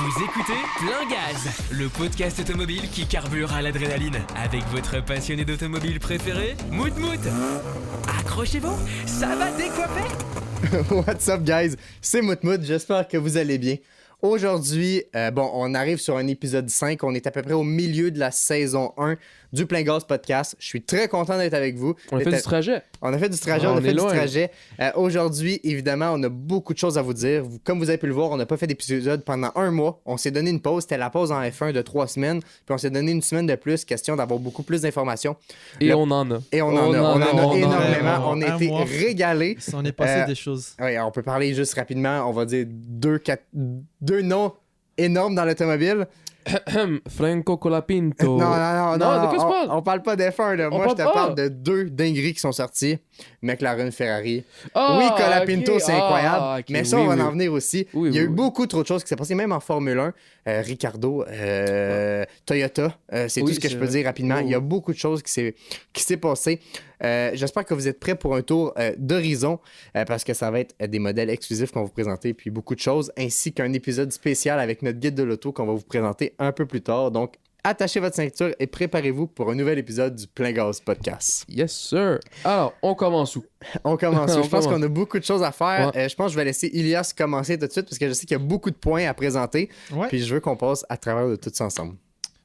Vous écoutez Plein Gaz, le podcast automobile qui carbure à l'adrénaline. Avec votre passionné d'automobile préféré, Mout Mout. Accrochez-vous, ça va décoiffer. What's up, guys? C'est Mout Mout, j'espère que vous allez bien. Aujourd'hui, on arrive sur un épisode 5. On est à peu près au milieu de la saison 1 du Plein Gaz podcast. Je suis très content d'être avec vous. On a fait du trajet. On a fait du trajet, Aujourd'hui, évidemment, on a beaucoup de choses à vous dire. Comme vous avez pu le voir, on n'a pas fait d'épisode pendant un mois. On s'est donné une pause. C'était la pause en F1 de 3 semaines. Puis on s'est donné une semaine de plus, question d'avoir beaucoup plus d'informations. Et on en a. Et on en a énormément. On a été régalés. Il s'en est passé des choses. Oui, on peut parler juste rapidement. On va dire deux noms énormes dans l'automobile. Franco Colapinto. Non, de quoi tu parles? On parle pas d'F1, là. Moi, je te parle de deux dingueries qui sont sorties. McLaren, Ferrari. Oui, Colapinto, c'est incroyable. Mais ça, on va en venir aussi. Il y a eu beaucoup trop de choses qui s'est passé, même en Formule 1. Ricardo, Toyota, c'est tout ce que je peux dire rapidement. Il y a beaucoup de choses qui s'est passé. J'espère que vous êtes prêts pour un tour d'horizon parce que ça va être des modèles exclusifs qu'on va vous présenter, puis beaucoup de choses, ainsi qu'un épisode spécial avec notre guide de l'auto qu'on va vous présenter un peu plus tard. Donc, attachez votre ceinture et préparez-vous pour un nouvel épisode du Plein Gaz podcast. Yes, sir. Alors, on commence où? On commence où? Je pense qu'on a beaucoup de choses à faire. Je pense que je vais laisser Ilias commencer tout de suite parce que je sais qu'il y a beaucoup de points à présenter. Ouais. Puis je veux qu'on passe à travers de tout ça ensemble.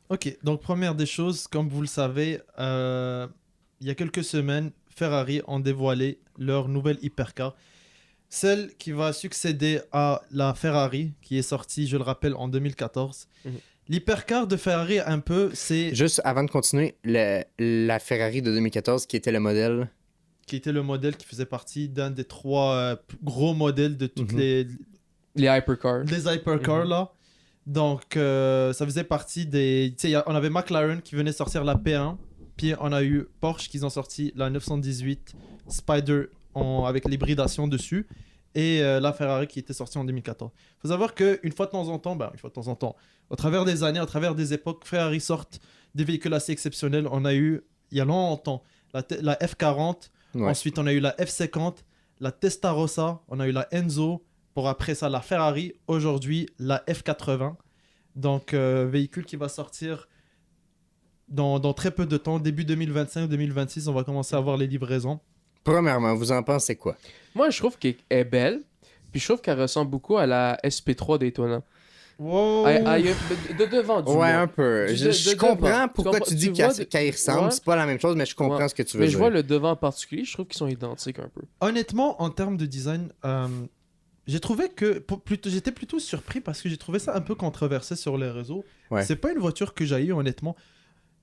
Ok, donc première des choses, comme vous le savez, il y a quelques semaines, Ferrari ont dévoilé leur nouvelle hypercar. Celle qui va succéder à la Ferrari, qui est sortie, je le rappelle, en 2014. L'hypercar de Ferrari, un peu, c'est... Juste avant de continuer, la Ferrari de 2014, qui était le modèle... Qui était le modèle qui faisait partie d'un des 3 gros modèles de toutes les hypercars. Les hypercars, là. Donc, ça faisait partie des... Tu sais, on avait McLaren qui venait sortir la P1, puis on a eu Porsche qui ont sorti la 918 Spider avec l'hybridation dessus, et la Ferrari qui était sortie en 2014. Il faut savoir qu'une fois de temps en temps, au travers des années, au travers des époques, Ferrari sortent des véhicules assez exceptionnels. On a eu, il y a longtemps, la F40, ensuite on a eu la F50, la Testarossa, on a eu la Enzo, pour après ça la Ferrari, aujourd'hui la F80. Donc, véhicule qui va sortir dans très peu de temps, début 2025-2026, on va commencer à avoir les livraisons. Premièrement, vous en pensez quoi? Moi, je trouve qu'elle est belle, puis je trouve qu'elle ressemble beaucoup à la SP3 Daytona. Wow! De devant, du moins. Un peu. Je comprends pourquoi tu dis qu'elle y ressemble. C'est pas la même chose, mais je comprends ce que tu veux dire. Mais je vois le devant en particulier, je trouve qu'ils sont identiques un peu. Honnêtement, en termes de design, j'ai trouvé que... J'étais plutôt surpris parce que j'ai trouvé ça un peu controversé sur les réseaux. Ouais. C'est pas une voiture que j'ai eue, honnêtement.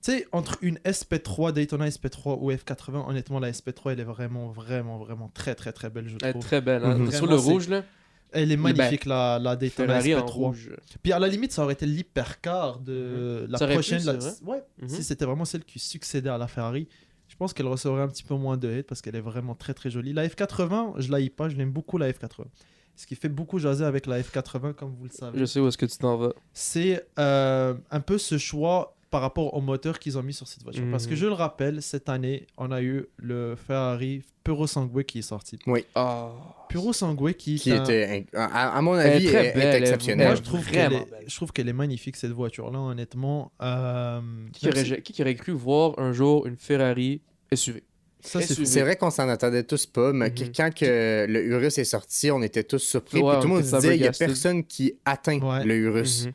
Tu sais, entre une SP3, Daytona SP3 ou F80, honnêtement, la SP3, elle est vraiment, vraiment, vraiment très, très, très belle, je trouve. Elle est très belle. Hein? Vraiment, Sur le rouge, là. Elle est magnifique, la Daytona Ferrari SP3. en rouge. Puis à la limite, ça aurait été l'hypercar de la prochaine. Si c'était vraiment celle qui succédait à la Ferrari, je pense qu'elle recevrait un petit peu moins de hate parce qu'elle est vraiment très, très jolie. La F80, je l'haïs pas, je l'aime beaucoup, la F80. Ce qui fait beaucoup jaser avec la F80, comme vous le savez. Je sais où est-ce que tu t'en vas. C'est un peu ce choix par rapport au moteur qu'ils ont mis sur cette voiture. Parce que je le rappelle, cette année, on a eu le Ferrari Purosangue qui est sorti. Oui. Purosangue qui était, à mon avis, est exceptionnel. Moi, je trouve qu'elle est magnifique, cette voiture-là, honnêtement. Qui aurait cru voir un jour une Ferrari SUV? Ça, c'est vrai qu'on s'en attendait tous pas, mais quand que le Urus est sorti, on était tous surpris. Puis tout le monde se disait, il n'y a personne qui atteint le Urus.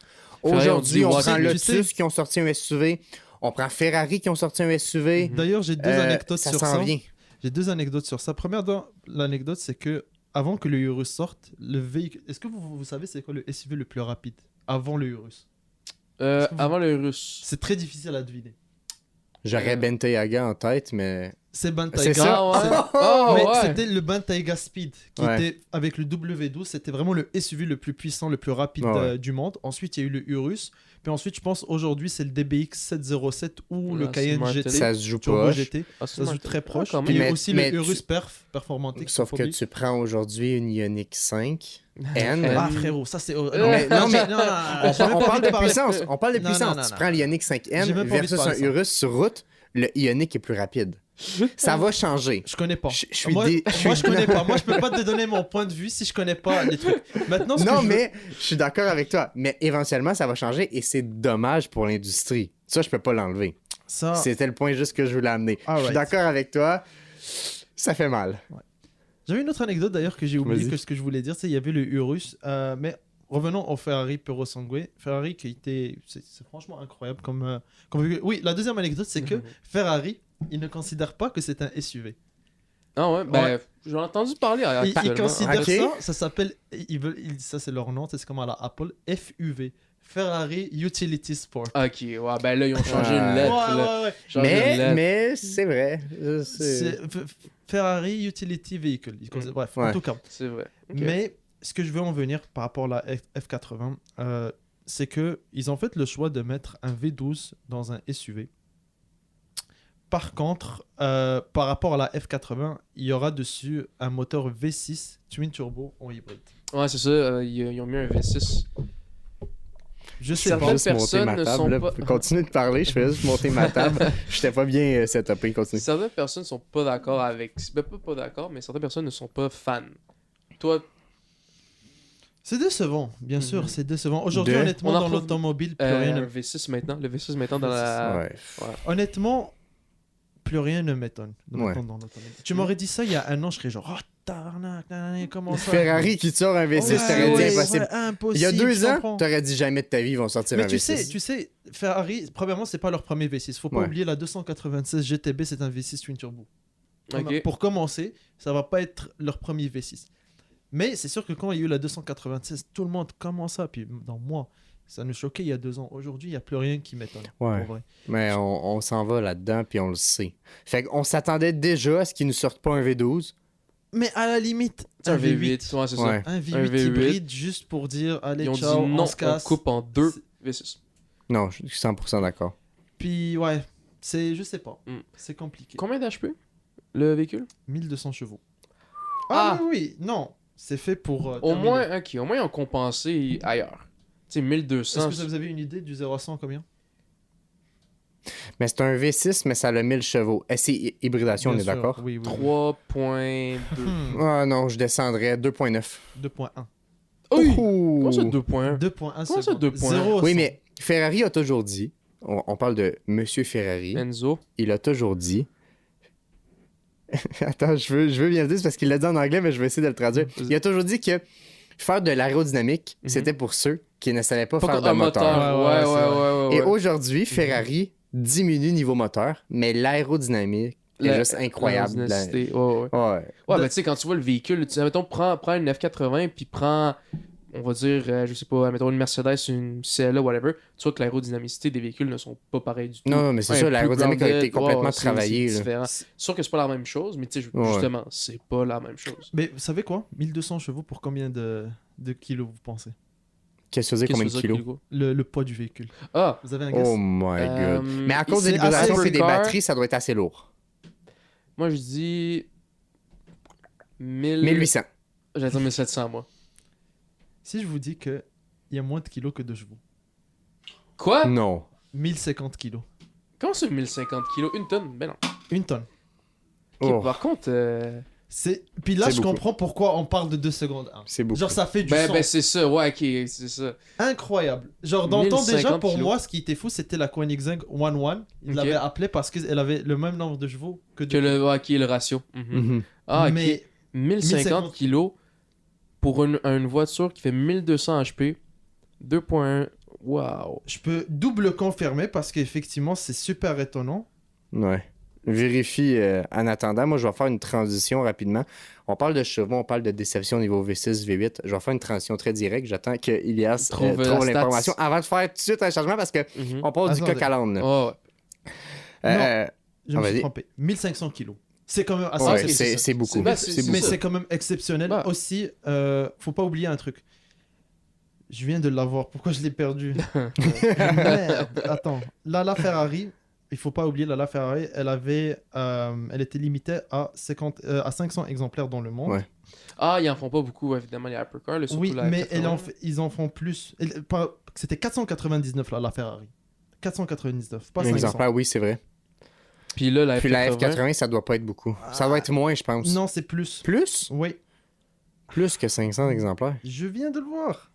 Aujourd'hui, on prend Lotus qui ont sorti un SUV. On prend Ferrari qui ont sorti un SUV. D'ailleurs, j'ai 2 anecdotes sur ça. Vient. J'ai 2 anecdotes sur ça. Première l'anecdote, c'est que avant que le Urus sorte, le véhicule... Est-ce que vous savez c'est quoi le SUV le plus rapide avant le Urus? Avant le Urus. C'est très difficile à deviner. J'aurais Bentayga en tête, mais... C'est Bentayga. C'est ça? Mais c'était le Bentayga Speed qui était avec le W12. C'était vraiment le SUV le plus puissant, le plus rapide du monde. Ensuite, il y a eu le Urus. Puis ensuite, je pense aujourd'hui, c'est le DBX 707 ou le Cayenne GT. Ça se joue Turbo proche. GT. Ça se joue très proche. Quand même. Puis il y a aussi le Urus Performantique. Sauf que tu prends aujourd'hui une Ioniq 5 N. Ah frérot, ça c'est... On parle de puissance. On parle de puissance. Tu prends l'Ioniq 5N versus un Urus sur route. Le Ioniq est plus rapide. Ça va changer. Je connais pas. Moi, je connais pas. Moi, je peux pas te donner mon point de vue si je connais pas les trucs. Maintenant, je suis d'accord avec toi. Mais éventuellement, ça va changer et c'est dommage pour l'industrie. Ça, je peux pas l'enlever. C'était le point juste que je voulais amener. Je suis d'accord avec toi. Ça fait mal. Ouais. J'avais une autre anecdote d'ailleurs que j'ai oublié que ce que je voulais dire. Il y avait le Urus. Mais revenons au Ferrari Puro Sangue. Ferrari qui était... C'est franchement incroyable comme... Oui, la deuxième anecdote, c'est que Ferrari, il ne considère pas que c'est un SUV. Ah ouais, j'en ai entendu parler. Ils considèrent ça s'appelle... Ça, c'est leur nom, c'est comme à la Apple, FUV. Ferrari Utility Sport. Ok, ouais, ben là, ils ont changé une lettre. Mais c'est vrai. Ferrari Utility Vehicle. Bref, en tout cas. C'est vrai. Okay. Mais ce que je veux en venir par rapport à la F80, c'est qu'ils ont fait le choix de mettre un V12 dans un SUV. Par contre, par rapport à la F80, il y aura dessus un moteur V6 Twin Turbo en hybride. Ouais, c'est ça. Ils ont mis un V6. Je sais pas. Certaines personnes ne sont pas... Continue de parler, je fais juste monter ma table. J'étais pas bien setupé, continue. Certaines personnes sont pas d'accord avec... Ben, pas d'accord, mais certaines personnes ne sont pas fans. Toi... C'est décevant, bien sûr, c'est décevant. Aujourd'hui, honnêtement, dans l'automobile, plus rien ne... Le V6 maintenant dans la... Ouais. Honnêtement, plus rien ne m'étonne dans l'automobile. Tu m'aurais dit ça il y a un an, je serais genre... Oh, tabarnak, comment ça? Ferrari qui te sort un V6, t'aurais dit impossible. Impossible. Il y a 2 ans, t'aurais dit jamais de ta vie ils vont sortir un V6. Mais tu sais, Ferrari, premièrement, c'est pas leur premier V6. Faut pas oublier la 296 GTB, c'est un V6 Twin Turbo. Okay. Pour commencer, ça va pas être leur premier V6. Mais c'est sûr que quand il y a eu la 296, tout le monde commence ça. Puis dans moi, ça nous choquait il y a 2 ans. Aujourd'hui, il n'y a plus rien qui m'étonne. Ouais. Vrai. Mais on s'en va là-dedans, puis on le sait. Fait qu'on s'attendait déjà à ce qu'ils nous sortent pas un V12. Mais à la limite, un V8. Ouais, c'est ça. Un V8 hybride juste pour dire allez, ils ont ciao, dit non, on se casse. On coupe en 2 V6. Non, je suis 100% d'accord. Puis ouais, je sais pas. C'est compliqué. Combien d'HP le véhicule? 1200 chevaux. Ah oui, non. C'est fait pour... au moins, ils ont compensé ailleurs. Tu sais, 1200... Est-ce que vous avez une idée du 0 à 100 combien? Mais c'est un V6, mais ça a le 1000 chevaux. C'est hybridation, Bien on est sûr. d'accord? Oui. 3.2. Ah non, je descendrais 2.9. 2.1. Oui! Comment ça 2.1? 2.1 Comment ça 2.1? 0 oui, mais Ferrari a toujours dit, on parle de Monsieur Ferrari. Enzo. Il a toujours dit... Attends, je veux bien le dire parce qu'il l'a dit en anglais, mais je vais essayer de le traduire. Il a toujours dit que faire de l'aérodynamique, c'était pour ceux qui ne savaient pas faire de moteur. Ouais. Et aujourd'hui, Ferrari diminue niveau moteur, mais l'aérodynamique est juste incroyable. Ouais, ben tu sais, quand tu vois le véhicule, mettons, prends une F80 puis prends, on va dire, je sais pas, mettons une Mercedes, une CLA, whatever, tu vois que l'aérodynamicité des véhicules ne sont pas pareils du tout. Non, mais c'est sûr, l'aérodynamique a été complètement travaillée. C'est sûr que c'est pas la même chose, mais tu sais, justement, c'est pas la même chose. Mais vous savez quoi? 1200 chevaux pour combien de kilos vous pensez? Qu'est-ce que ça veut dire, combien de kilos? Le poids du véhicule. Ah! Vous avez un guess? Oh my god. Mais à cause de l'hybridation et des batteries, ça doit être assez lourd. Moi, je dis... 1800. J'allais dire 1700, moi. Si je vous dis qu'il y a moins de kilos que de chevaux. Quoi? Non. 1050 kilos. Comment c'est 1050 kilos? Une tonne? Ben non. Une tonne. Okay, par contre... Puis là, je comprends pourquoi on parle de 2 secondes. C'est beaucoup. Genre, ça fait du sens. Ben c'est ça, ouais, ok, c'est ça. Incroyable. Genre, dans le temps, déjà, pour moi, ce qui était fou, c'était la Koenigsegg 11. Ils l'avaient appelée parce qu'elle avait le même nombre de chevaux que le ratio. Ah, mais 1050 kilos pour une voiture qui fait 1200 HP, 2.1, waouh. Je peux double confirmer parce qu'effectivement, c'est super étonnant. Ouais. Vérifie en attendant. Moi, je vais faire une transition rapidement. On parle de chevaux, on parle de déception au niveau V6, V8. Je vais faire une transition très directe. J'attends que Ilias trouve l'information avant de faire tout de suite un changement parce que on parle du coq à l'âne. Oh, ouais. Je me suis trompé. 1500 kilos. C'est quand même assez... c'est beaucoup. Mais c'est quand même exceptionnel. Aussi, faut pas oublier un truc. Je viens de l'avoir. Pourquoi je l'ai perdu? Merde. Attends. La Ferrari... Il faut pas oublier, la Ferrari, elle était limitée à 500 exemplaires dans le monde. Ouais. Ah, ils en font pas beaucoup, évidemment, les hypercars. Oui, mais ils en font plus. C'était 499 la Ferrari. 499, pas 500. Exemplaire, oui, c'est vrai. Puis là, la F80, ça doit pas être beaucoup. Ça doit être moins, je pense. Non, c'est plus. Plus? Oui. Plus que 500 exemplaires. Je viens de le voir.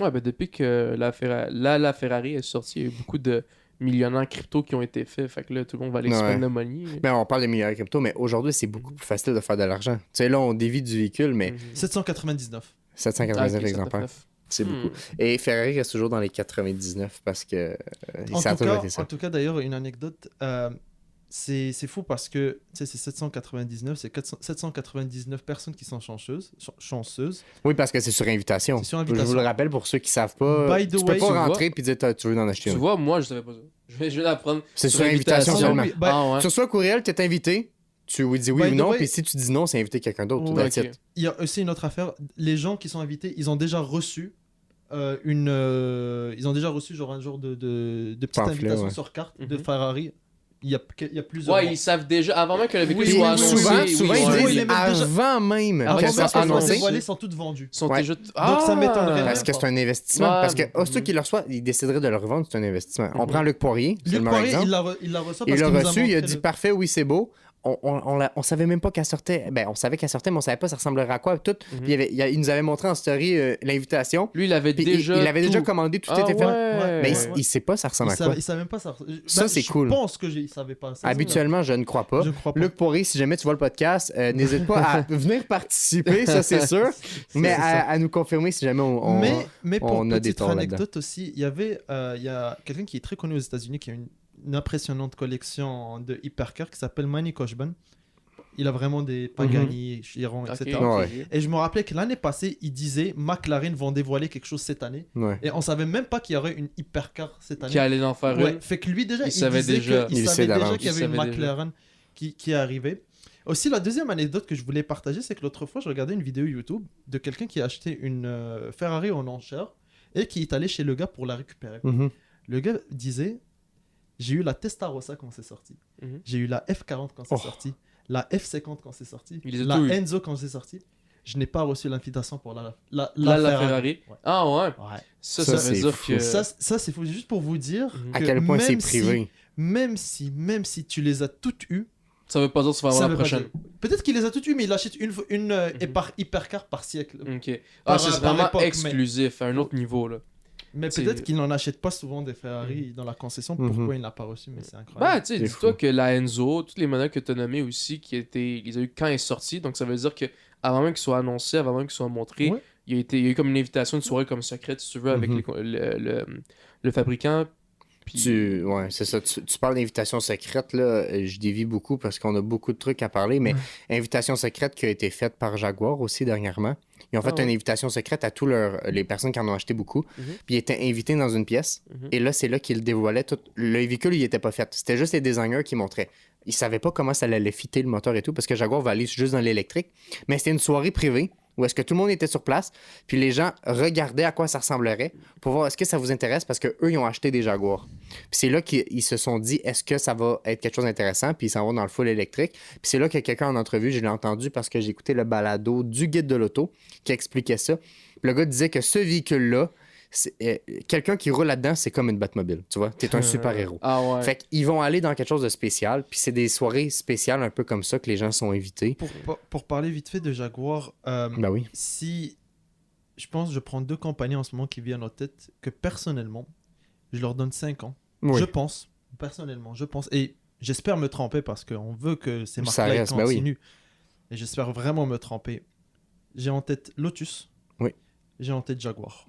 Ouais, ben depuis que la Ferrari est sortie, il y a eu beaucoup de millionnaires crypto qui ont été faits. Fait que là, tout le monde va aller spend le money. Ben, on parle de millionnaires crypto, mais aujourd'hui, c'est beaucoup plus facile de faire de l'argent. Tu sais, là, on dévie du véhicule, mais 799. 799 exemplaires. C'est beaucoup. Et Ferrari reste toujours dans les 99 parce que ça a toujours été ça. En tout cas, d'ailleurs, une anecdote, c'est fou parce que c'est 799, c'est 799 personnes qui sont chanceuses. Oui, parce que c'est sur invitation. C'est sur invitation. Je vous le rappelle pour ceux qui savent pas. Tu peux pas rentrer et dire tu veux en acheter une. Tu vois, moi, je savais pas ça. Je vais l'apprendre. C'est sur invitation seulement. Ouais. Sur soit courriel, tu es invité. Tu dis oui ou non, puis si tu dis non, c'est inviter quelqu'un d'autre. Okay. Il y a aussi une autre affaire. Les gens qui sont invités, ils ont déjà reçu ils ont déjà reçu genre un genre de petite invitation sur carte de Ferrari. Il y a plusieurs. Ouais, ils savent déjà avant même que le véhicule soit annoncé. Souvent ils disent avant même que ça soit annoncé. Ils sont toutes vendues. Sont déjà... Donc ça m'étonnerait. Parce que c'est un investissement. Parce que ceux qui le reçoivent, ils décideraient de le revendre, c'est un investissement. On prend Luc Poirier. Luc Poirier, il l'a reçu parce qu'il l'a reçu, il a dit parfait, oui, c'est beau. On savait même pas qu'elle sortait. Ben, on savait qu'elle sortait, mais on savait pas ça ressemblerait à quoi. Tout. Puis il nous avait montré en story l'invitation. Lui, il avait déjà commandé, tout était fait. Mais il sait pas ça ressemble à quoi. Il savait même pas ça. Ça, c'est cool. Je pense que il savait pas ça. Habituellement, je ne crois pas. Luc Poirier, si jamais tu vois le podcast, n'hésite pas à venir participer, ça c'est sûr. Mais à nous confirmer si jamais on a des torts là-dedans. Petite anecdote aussi, il y a quelqu'un qui est très connu aux États-Unis qui a une impressionnante collection de hypercars qui s'appelle Manny Koshban. Il a vraiment des Pagani, Chiron, etc. Okay. Et je me rappelais que l'année passée, il disait McLaren vont dévoiler quelque chose cette annenne. Et on savait même pas qu'il y aurait une hypercar cette année. Qui allait en faire une. Fait que lui déjà, il savait déjà qu'il y avait une McLaren qui est arrivée. Aussi, la deuxième anecdote que je voulais partager, c'est que l'autre fois, je regardais une vidéo YouTube de quelqu'un qui a acheté une Ferrari en enchère et qui est allé chez le gars pour la récupérer. Le gars disait: j'ai eu la Testarossa quand c'est sorti. J'ai eu la F40 quand c'est sorti. La F50 quand c'est sorti. La Enzo quand c'est sorti. Je n'ai pas reçu l'invitation pour la Ferrari. Ouais. Ah ouais. Ça veut dire fou. que... Ça, c'est fou. Juste pour vous dire à quel point c'est privé. Même si tu les as toutes eues, ça veut pas dire que tu vas avoir la prochaine. Peut-être qu'il les a toutes eues, mais il achète une hypercar par siècle. Ok. C'est vraiment exclusif, à un autre niveau, là. Mais peut-être qu'il n'en achète pas souvent des Ferrari dans la concession. Pourquoi il n'a pas reçu, mais c'est incroyable. Bah, tu sais, dis-toi que la Enzo, toutes les modèles que tu as nommés aussi, ils les a eu quand elle est sortie. Donc ça veut dire que avant même qu'ils soient annoncés, avant même qu'ils soient montrés, il y a eu comme une invitation, une soirée comme secrète, si tu veux, avec le fabricant. C'est ça. Tu parles d'invitation secrète, là. Je dévie beaucoup parce qu'on a beaucoup de trucs à parler, mais invitation secrète qui a été faite par Jaguar aussi dernièrement. Ils ont fait une invitation secrète à tous les personnes qui en ont acheté beaucoup. Puis ils étaient invités dans une pièce. Et là, c'est là qu'ils dévoilaient tout. Le véhicule, il était pas fait. C'était juste les designers qui montraient. Ils savaient pas comment ça allait fitter le moteur et tout parce que Jaguar va aller juste dans l'électrique. Mais c'était une soirée privée où est-ce que tout le monde était sur place, puis les gens regardaient à quoi ça ressemblerait pour voir est-ce que ça vous intéresse parce qu'eux, ils ont acheté des Jaguars. Puis c'est là qu'ils se sont dit est-ce que ça va être quelque chose d'intéressant, puis ils s'en vont dans le full électrique. Puis c'est là que quelqu'un en entrevue, je l'ai entendu parce que j'ai écouté le balado du guide de l'auto qui expliquait ça. Puis le gars disait que ce véhicule-là, quelqu'un qui roule là-dedans, c'est comme une Batmobile, tu vois, t'es un super-héros. Fait qu'ils vont aller dans quelque chose de spécial, puis c'est des soirées spéciales un peu comme ça que les gens sont invités. Pour parler vite fait de Jaguar, si je pense, je prends 2 compagnies en ce moment qui viennent en tête que personnellement, je leur donne 5 ans. Je pense, personnellement, et j'espère me tromper parce qu'on veut que ces marques-là continuent. Et j'espère vraiment me tromper. J'ai en tête Lotus. J'ai en tête Jaguar.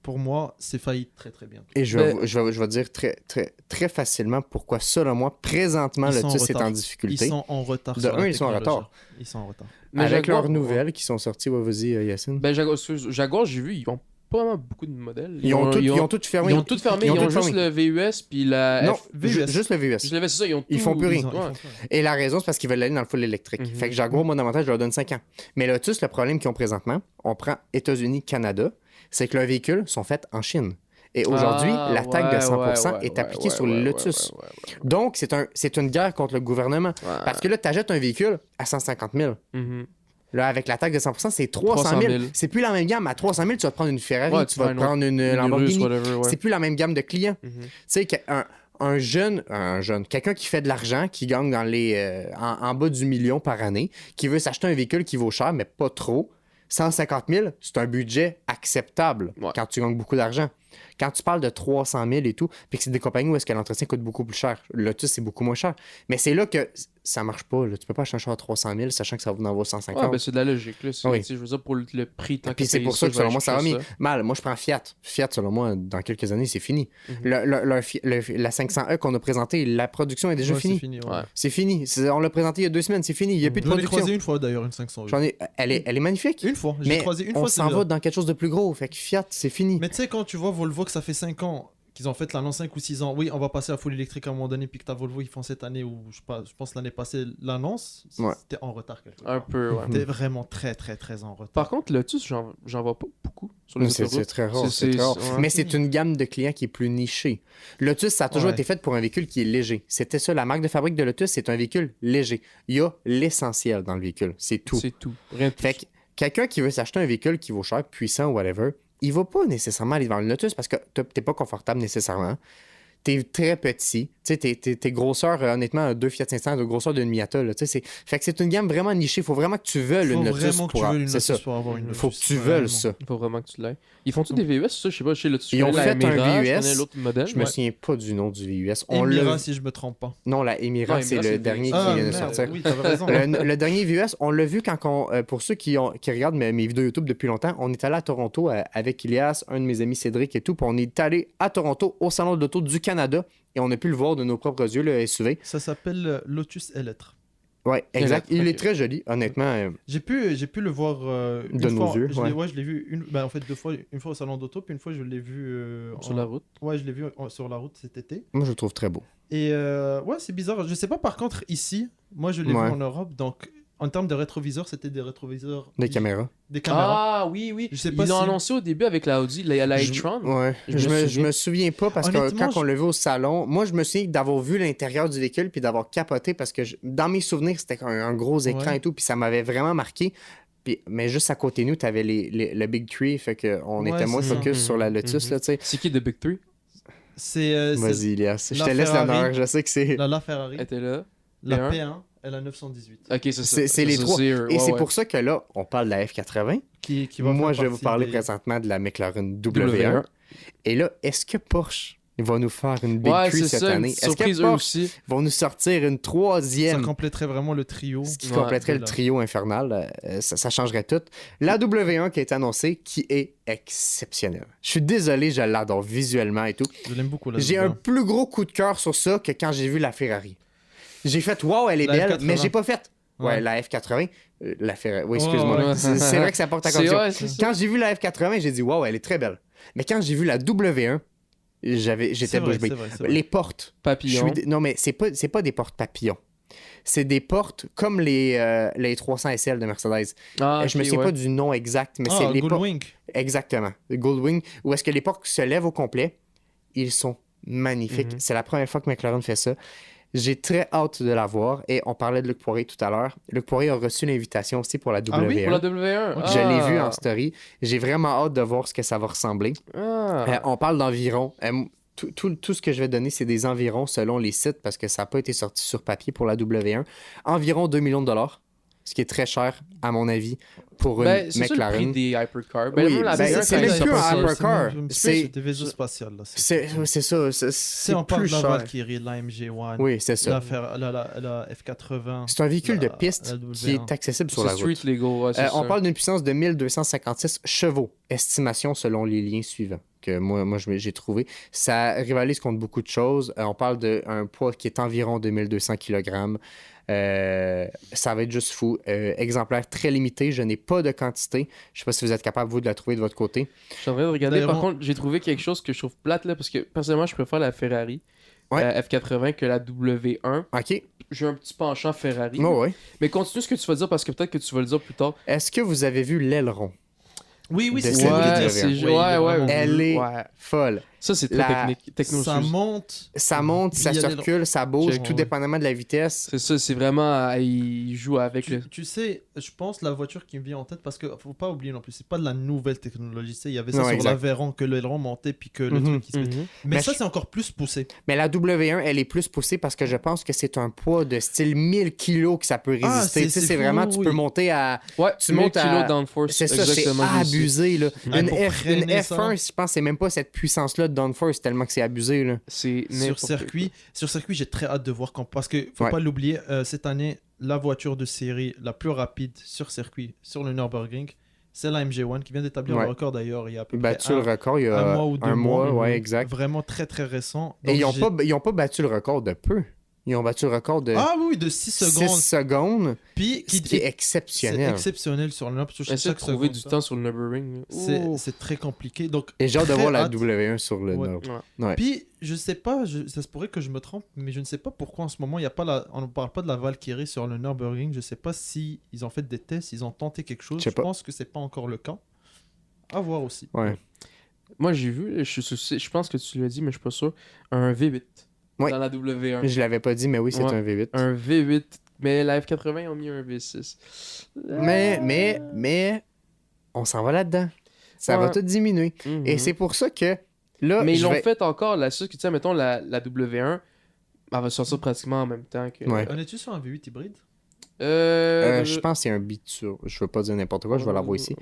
Pour moi, c'est failli très très bien. Et je vais dire très, très, très facilement pourquoi, selon moi, présentement, Lotus est en difficulté. Ils sont en retard. Ils sont en retard. Mais avec leurs nouvelles qui sont sorties, vas-y, Yacine. Jaguar, j'ai vu, ils ont pas vraiment beaucoup de modèles. Ils ont tout fermé. Ils ont tout fermé. Ils ont juste le VUS puis la... Non, juste le VUS. C'est ça, ils font plus rien. Et la raison, c'est parce qu'ils veulent aller dans le full électrique. Fait que Jaguar, moi, davantage, je leur donne 5 ans. Mais Lotus, le problème qu'ils ont présentement, on prend États-Unis, Canada, c'est que leurs véhicules sont faits en Chine. Et aujourd'hui, la taxe de 100% est appliquée sur le Lotus. Donc, c'est une guerre contre le gouvernement. Parce que là, tu achètes un véhicule à 150 000. Là, avec la taxe de 100%, c'est 300 000. C'est plus la même gamme. À 300 000, tu vas te prendre une Ferrari, tu vas te prendre une Lamborghini. C'est plus la même gamme de clients. Tu sais, quelqu'un qui fait de l'argent, qui gagne dans en bas du million par année, qui veut s'acheter un véhicule qui vaut cher, mais pas trop, 150 000, c'est un budget acceptable quand tu gagnes beaucoup d'argent. Quand tu parles de 300 000 et tout, puis que c'est des compagnies où est-ce que l'entretien coûte beaucoup plus cher, Lotus, c'est beaucoup moins cher. Mais c'est là que ça marche pas. Là. Tu peux pas acheter un char à 300 000 sachant que ça va en avoir 150. Ouais, ben c'est de la logique. Là. Oui. Je veux dire, pour le prix, tant que puis c'est pour ça que selon moi, ça va mis mal. Moi, je prends Fiat. Fiat, selon moi, dans quelques années, c'est fini. La 500e qu'on a présentée, la production est déjà finie. C'est fini. On l'a présenté il y a 2 semaines, c'est fini. Il n'y a plus de production. J'en ai croisé une fois d'ailleurs, une 500E. Elle est magnifique. Une fois. Mais on s'en va dans quelque chose de plus gros. Fait que Fiat, c'est fini. Mais tu sais, quand tu vois Volvo que ça fait 5 ans qu'ils ont fait l'annonce 5 ou 6 ans, oui, on va passer à full électrique à un moment donné, puis que ta Volvo, ils font cette année, ou je pense l'année passée, l'annonce, c'était en retard. Un peu, ouais. C'était vraiment très, très, très en retard. Par contre, Lotus, j'en vois pas beaucoup sur les autoroutes. C'est très rare. Ouais. Mais c'est une gamme de clients qui est plus nichée. Lotus, ça a toujours été fait pour un véhicule qui est léger. C'était ça, la marque de fabrique de Lotus, c'est un véhicule léger. Il y a l'essentiel dans le véhicule, c'est tout. C'est tout. Rien de fait que quelqu'un qui veut s'acheter un véhicule qui vaut cher, puissant, whatever, il va pas nécessairement aller devant le Lotus parce que t'es pas confortable nécessairement. T'es très petit. Tu sais, t'es grosseur, honnêtement, 2 Fiat 500, de grosseur d'une Miata. Là, fait que c'est une gamme vraiment nichée. Faut vraiment que tu veuilles une Lotus pour avoir une Lotus. Faut que tu veuilles ça. Faut vraiment que tu l'aies. Ils font-tu des VUS, ça? Je sais pas, chez Lotus. Ils ont fait un VUS. Je me souviens pas du nom du VUS. Emira, si je me trompe pas. Non, la Emira, c'est le dernier qui vient de sortir. Oui, t'avais raison. Le dernier VUS, on l'a vu pour ceux qui regardent mes vidéos YouTube depuis longtemps, on est allé à Toronto avec Ilias, un de mes amis Cédric et tout, puis on est allé à Toronto au Salon de l'auto du Canada et on a pu le voir de nos propres yeux, le SUV. Ça s'appelle Lotus Electre. Ouais, exact. Il est très joli, honnêtement. J'ai pu le voir de nos yeux. Je l'ai vu en fait 2 fois. Une fois au salon d'auto, puis une fois je l'ai vu sur la route. Ouais, je l'ai vu sur la route cet été. Moi, je le trouve très beau. Et c'est bizarre. Je sais pas par contre ici. Moi, je l'ai vu en Europe, donc. En termes de rétroviseurs, c'était des rétroviseurs... Des caméras. Ah oui. Je sais pas Ils l'ont annoncé au début avec la Audi, la e-tron. Ouais. Je me souviens pas parce que quand on l'a vu au salon, moi je me souviens d'avoir vu l'intérieur du véhicule puis d'avoir capoté parce que dans mes souvenirs, c'était un gros écran et tout, puis ça m'avait vraiment marqué. Mais juste à côté de nous, t'avais le Big Three, fait qu'on était moins focus sur la Lotus, là, tu sais. C'est qui le Big Three? Vas-y, Ilias. Je te laisse l'honneur, je sais que c'est... La Ferrari. Elle était là. La P1. Elle a 918. Ok, c'est ça. C'est les trois. Et c'est pour ça que là, on parle de la F80. Moi, je vais vous parler présentement de la McLaren W1. Et là, est-ce que Porsche va nous faire une Big Three cette année? Est-ce que Porsche vont nous sortir une 3e? Ça compléterait vraiment le trio. Ce qui compléterait le trio infernal. Ça changerait tout. La W1 qui a été annoncée, qui est exceptionnelle. Je suis désolé, je l'adore visuellement et tout. Je l'aime beaucoup. J'ai un plus gros coup de cœur sur ça que quand j'ai vu la Ferrari. J'ai fait wow, elle est belle, mais j'ai pas fait. Ouais, la F80. La Ferrari. Oui, excuse-moi. C'est vrai que ça porte à confusion. Quand j'ai vu la F80, j'ai dit wow, elle est très belle. Mais quand j'ai vu la W1, j'étais bouche bée. Les portes. Papillons. Non, mais c'est pas des portes papillons. C'est des portes comme les 300 SL de Mercedes. Je me souviens pas du nom exact, mais c'est les portes. Goldwing. Exactement. Goldwing. Où est-ce que les portes se lèvent au complet. Ils sont magnifiques. C'est la première fois que McLaren fait ça. J'ai très hâte de la voir. Et on parlait de Luc Poirier tout à l'heure. Luc Poirier a reçu l'invitation aussi pour la W1. Ah oui, pour la W1. Je l'ai vu en story. J'ai vraiment hâte de voir ce que ça va ressembler. On parle d'environ... Tout ce que je vais donner, c'est des environs selon les sites parce que ça n'a pas été sorti sur papier pour la W1. Environ 2 millions de dollars, ce qui est très cher, à mon avis, pour une McLaren. C'est ça le prix des hypercars. C'est même plus un hypercar. C'est des vaisseaux spatiales. C'est ça. Si on parle de la Valkyrie, la MG1, oui, c'est ça. La F80. C'est un véhicule de piste qui est accessible sur la route. Street legal, on parle d'une puissance de 1256 chevaux, estimation selon les liens suivants que moi j'ai trouvé. Ça rivalise contre beaucoup de choses. On parle d'un poids qui est environ 2200 kg. Ça va être juste fou. Exemplaire très limité. Je n'ai pas de quantité. Je ne sais pas si vous êtes capable, vous, de la trouver de votre côté. Je suis en train de regarder. Par contre, j'ai trouvé quelque chose que je trouve plate, là, parce que personnellement, je préfère la Ferrari F80 que la W1. OK. J'ai un petit penchant Ferrari. Ouais. Mais continue ce que tu vas dire, parce que peut-être que tu vas le dire plus tard. Est-ce que vous avez vu l'aileron? Oui, c'est ouais. Elle est folle. Ça, c'est très techno. Ça monte, ça circule, ça bouge, tout dépendamment de la vitesse. C'est ça, c'est vraiment... il joue avec tu sais, je pense la voiture qui me vient en tête, parce que faut pas oublier non plus, c'est pas de la nouvelle technologie. Il y avait ça sur l'Aveyron, que l'aileron montait, puis que le truc qui se met. Mais ça, c'est encore plus poussé. Mais la W1, elle est plus poussée parce que je pense que c'est un poids de style 1000 kilos que ça peut résister. C'est vraiment, tu peux monter à... Ouais, tu montes à downforce. C'est ça, c'est abusé. Là. Une F1, je pense, c'est même pas cette puissance-là de downforce, tellement que c'est abusé. Là. C'est sur circuit, j'ai très hâte de voir parce que faut pas l'oublier, cette année, la voiture de série la plus rapide sur circuit, sur le Nürburgring, c'est la MG1 qui vient d'établir le record d'ailleurs il y a à peu près le record il y a un mois ou 2 mois. Ouais, exact. Vraiment très très récent. Donc, et ils ont pas battu le record de peu. Ils ont battu le record de... Ah oui, de 6 secondes. 6 secondes. Puis, qui est exceptionnel. C'est exceptionnel sur le Nürburgring. Essaye de trouver du temps sur le Nürburgring. C'est très compliqué. Donc, et j'ai hâte de voir la W1 sur le Nürburgring. Ouais. Puis, je sais pas, ça se pourrait que je me trompe, mais je ne sais pas pourquoi en ce moment, on ne parle pas de la Valkyrie sur le Nürburgring. Je sais pas si ils ont fait des tests, ils ont tenté quelque chose. Je pense que c'est pas encore le cas. À voir aussi. Ouais. Moi, j'ai vu, je pense que tu l'as dit, mais je suis pas sûr, un V8. Ouais. Dans la W1. Je l'avais pas dit, mais oui, c'est un V8. Un V8, mais la F80, ils ont mis un V6. Mais on s'en va là-dedans. Ça va tout diminuer. Et c'est pour ça que là... Mais ils l'ont fait encore, là, ça, que tu sais, mettons, la W1, elle va sortir pratiquement en même temps que... Ouais. On est-tu sur un V8 hybride? Je pense que c'est un biturbo. Je veux pas dire n'importe quoi, je vais l'avoir ici.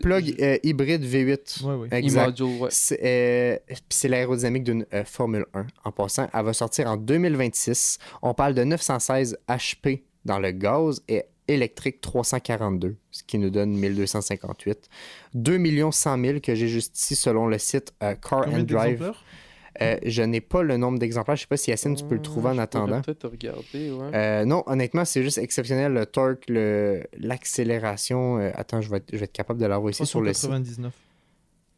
Plug hybride V8. Oui. Exact. C'est l'aérodynamique d'une Formule 1. En passant, elle va sortir en 2026. On parle de 916 HP dans le gaz et électrique 342, ce qui nous donne 1258. 2 100 000 que j'ai juste ici selon le site Car and Drive. Je n'ai pas le nombre d'exemplaires. Je sais pas si Yacine, tu peux le trouver en attendant. Peut-être regarder, ouais. Non, honnêtement, c'est juste exceptionnel. Le torque, l'accélération. Attends, je vais être capable de l'avoir ici sur le site. 99.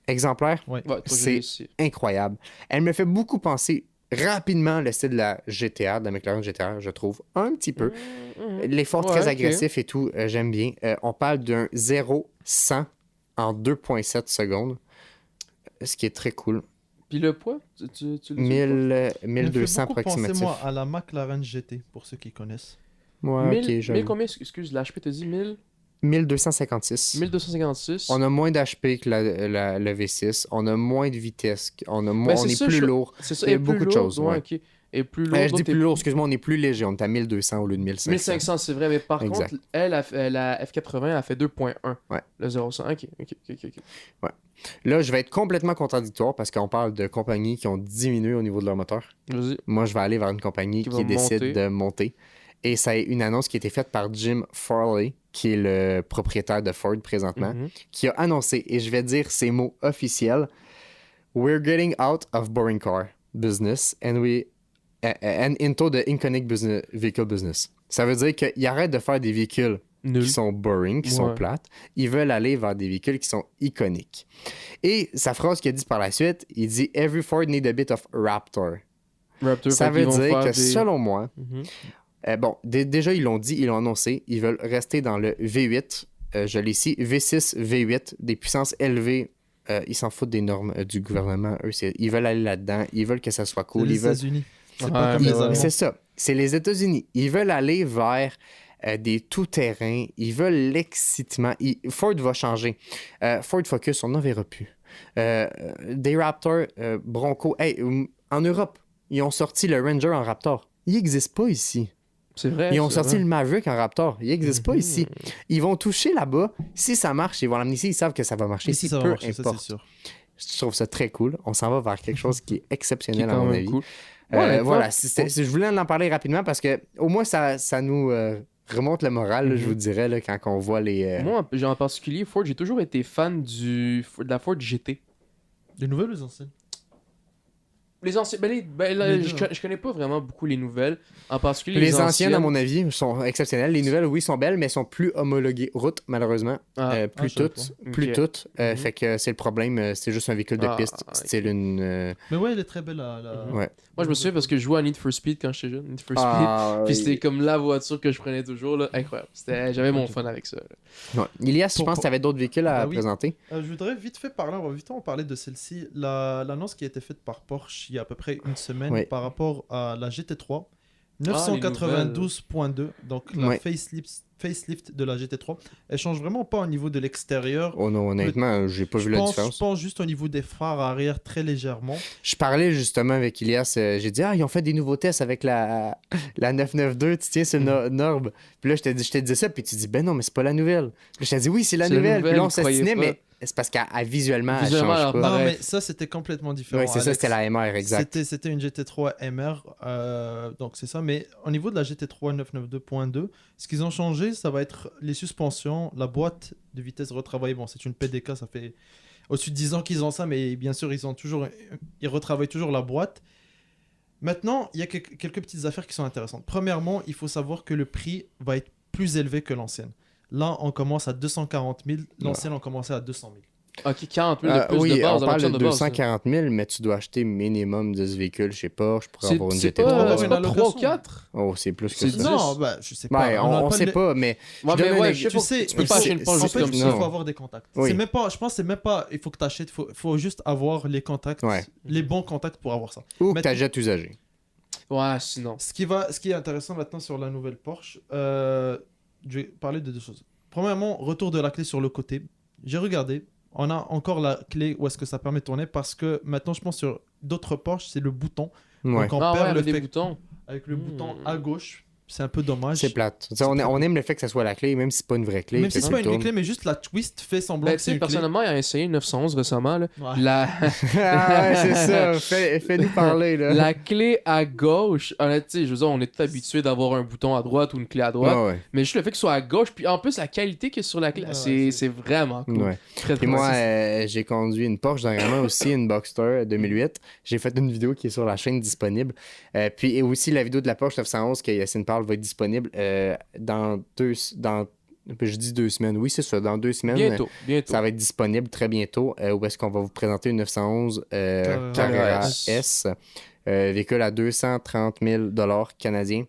Exemplaire, c'est incroyable. Elle me fait beaucoup penser rapidement le style de la GTR, de la McLaren GTR, je trouve. Un petit peu. L'effort très agressif et tout, j'aime bien. On parle d'un 0-100 en 2,7 secondes, ce qui est très cool. Puis le poids, tu 1200 approximatif. Pensez-moi à la McLaren GT, pour ceux qui connaissent. Ouais, ok, mais combien, excuse, l'HP t'as dit 1000 1256. 1256. On a moins d'HP que le V6. On a moins de vitesse. On est plus lourd. C'est ça, il y a beaucoup de choses. Ouais, ok. Et plus lourd. Je dis plus lourd, excuse-moi, on est plus léger. On est à 1200 au lieu de 1500. 1500, c'est vrai, mais par contre, la F80 a fait 2.1. Ouais. Le 0-100. Ok. Ouais. Là, je vais être complètement contradictoire parce qu'on parle de compagnies qui ont diminué au niveau de leur moteur. Vas-y. Moi, je vais aller vers une compagnie qui décide de monter. Et ça est une annonce qui a été faite par Jim Farley, qui est le propriétaire de Ford présentement, qui a annoncé, et je vais dire ces mots officiels, « We're getting out of boring car business and into the iconic vehicle business. » Ça veut dire qu'ils arrêtent de faire des véhicules qui sont boring, qui sont plates. Ils veulent aller vers des véhicules qui sont iconiques. Et sa phrase qu'il a dit par la suite, il dit « Every Ford need a bit of Raptor. » Ça veut dire que selon moi... déjà, ils l'ont dit, ils l'ont annoncé. Ils veulent rester dans le V8. Je l'ai ici, V6, V8, des puissances élevées. Ils s'en foutent des normes du gouvernement. Eux, ils veulent aller là-dedans. Ils veulent que ça soit cool. Les États-Unis. C'est pas comme les Allemands. C'est ça. C'est les États-Unis. Ils veulent aller vers des tout-terrains. Ils veulent l'excitement. Ford va changer. Ford Focus, on n'en verra plus. Des Raptor, Bronco. Hey, en Europe, ils ont sorti le Ranger en Raptor. Il n'existe pas ici. C'est vrai. Ils ont sorti le Maverick en Raptor. Il n'existe pas ici. Ils vont toucher là-bas. Si ça marche, ils vont l'amener ici. Ils savent que ça va marcher. Si peu va marcher, importe. ça, c'est sûr. Je trouve ça très cool. On s'en va vers quelque chose qui est exceptionnel, à mon avis. Cool. Voilà. Je voulais en parler rapidement parce que au moins, ça nous remonte le moral, là, je vous dirais, là, quand on voit les... Moi, en particulier, Ford, j'ai toujours été fan de la Ford GT. Les nouvelles ou les anciennes? Les anciennes, je connais pas vraiment beaucoup les nouvelles. En particulier les anciennes, à mon avis, sont exceptionnelles. Les nouvelles, oui, sont belles, mais sont plus homologuées route, malheureusement. Plus toutes. Fait que c'est le problème. C'est juste un véhicule de piste. Style une. Mais ouais, elle est très belle. Ouais. Moi, je me souviens parce que je jouais à Need for Speed quand j'étais jeune. Need for Speed. Puis c'était comme la voiture que je prenais toujours. Là. Incroyable. J'avais mon fun avec ça. Ouais. Ilias, je pense que tu avais d'autres véhicules à présenter. Je voudrais vite fait parler de celle-ci. L'annonce qui a été faite par Porsche il y a à peu près une semaine par rapport à la GT3 992.2, donc la facelift de la GT3. Elle change vraiment pas au niveau de l'extérieur. Oh non, honnêtement, j'ai pas vu la différence. Je pense juste au niveau des phares arrière très légèrement. Je parlais justement avec Ilias, j'ai dit ils ont fait des nouveaux tests avec la 992, tu tiens sur le Norb. Puis là je t'ai dit ça, puis tu dis ben non, mais c'est pas la nouvelle. Puis je t'ai dit oui, c'est la nouvelle. Puis là on s'assinait, mais c'est parce qu'elle visuellement elle change pas. Non, mais ça c'était complètement différent. Oui, c'est ça, c'était la MR, exact. C'était une GT3 MR, donc c'est ça. Mais au niveau de la GT3 992.2, ce qu'ils ont changé, ça va être les suspensions, la boîte de vitesse retravaillée. Bon, c'est une PDK, ça fait au-dessus de 10 ans qu'ils ont ça, mais bien sûr, ils retravaillent toujours la boîte. Maintenant, il y a quelques petites affaires qui sont intéressantes. Premièrement, il faut savoir que le prix va être plus élevé que l'ancienne. Là, on commence à 240 000. L'ancienne, on commençait à 200 000. Ok, 40 000 de plus de base. On parle de 240 000, mais tu dois acheter minimum de ce véhicule chez Porsche pour avoir une GT3. C'est pas 3 ou 4? Oh, c'est plus que ça. Non, je sais pas. On sait pas, mais... tu peux pas acheter une Porsche juste comme ça. Il faut avoir des contacts. Oui. Je pense que c'est même pas... Il faut que tu achètes, il faut juste avoir les contacts, les bons contacts pour avoir ça. Ou que tu achètes usagé. Ouais, sinon. Ce qui est intéressant maintenant sur la nouvelle Porsche, je vais parler de deux choses. Premièrement, retour de la clé sur le côté. J'ai regardé. On a encore la clé où est-ce que ça permet de tourner parce que maintenant, je pense sur d'autres Porsche, c'est le bouton. Ouais. Donc on perd des boutons. Avec le bouton à gauche. C'est un peu dommage. C'est plate. On aime le fait que ça soit la clé, même si c'est pas une vraie clé. Même si c'est pas une vraie clé, mais juste la twist fait semblant que c'est une clé. Personnellement, il a essayé une 911 récemment. Là. Ouais. C'est ça. Fais-nous parler. Là. La clé à gauche, honnêtement, je veux dire, on est tout habitué d'avoir un bouton à droite ou une clé à droite. Mais juste le fait que ce soit à gauche, puis en plus, la qualité qu'il y a sur la clé, c'est vraiment cool. Ouais. Et moi, j'ai conduit une Porsche dernièrement aussi, une Boxster 2008. J'ai fait une vidéo qui est sur la chaîne disponible. Puis aussi la vidéo de la Porsche 911 que Yacine parle va être disponible dans 2 semaines. Oui, c'est ça, dans 2 semaines. Bientôt. Ça va être disponible très bientôt. Où est-ce qu'on va vous présenter une 911 Carrera S. Véhicule à 230 000 $ canadiens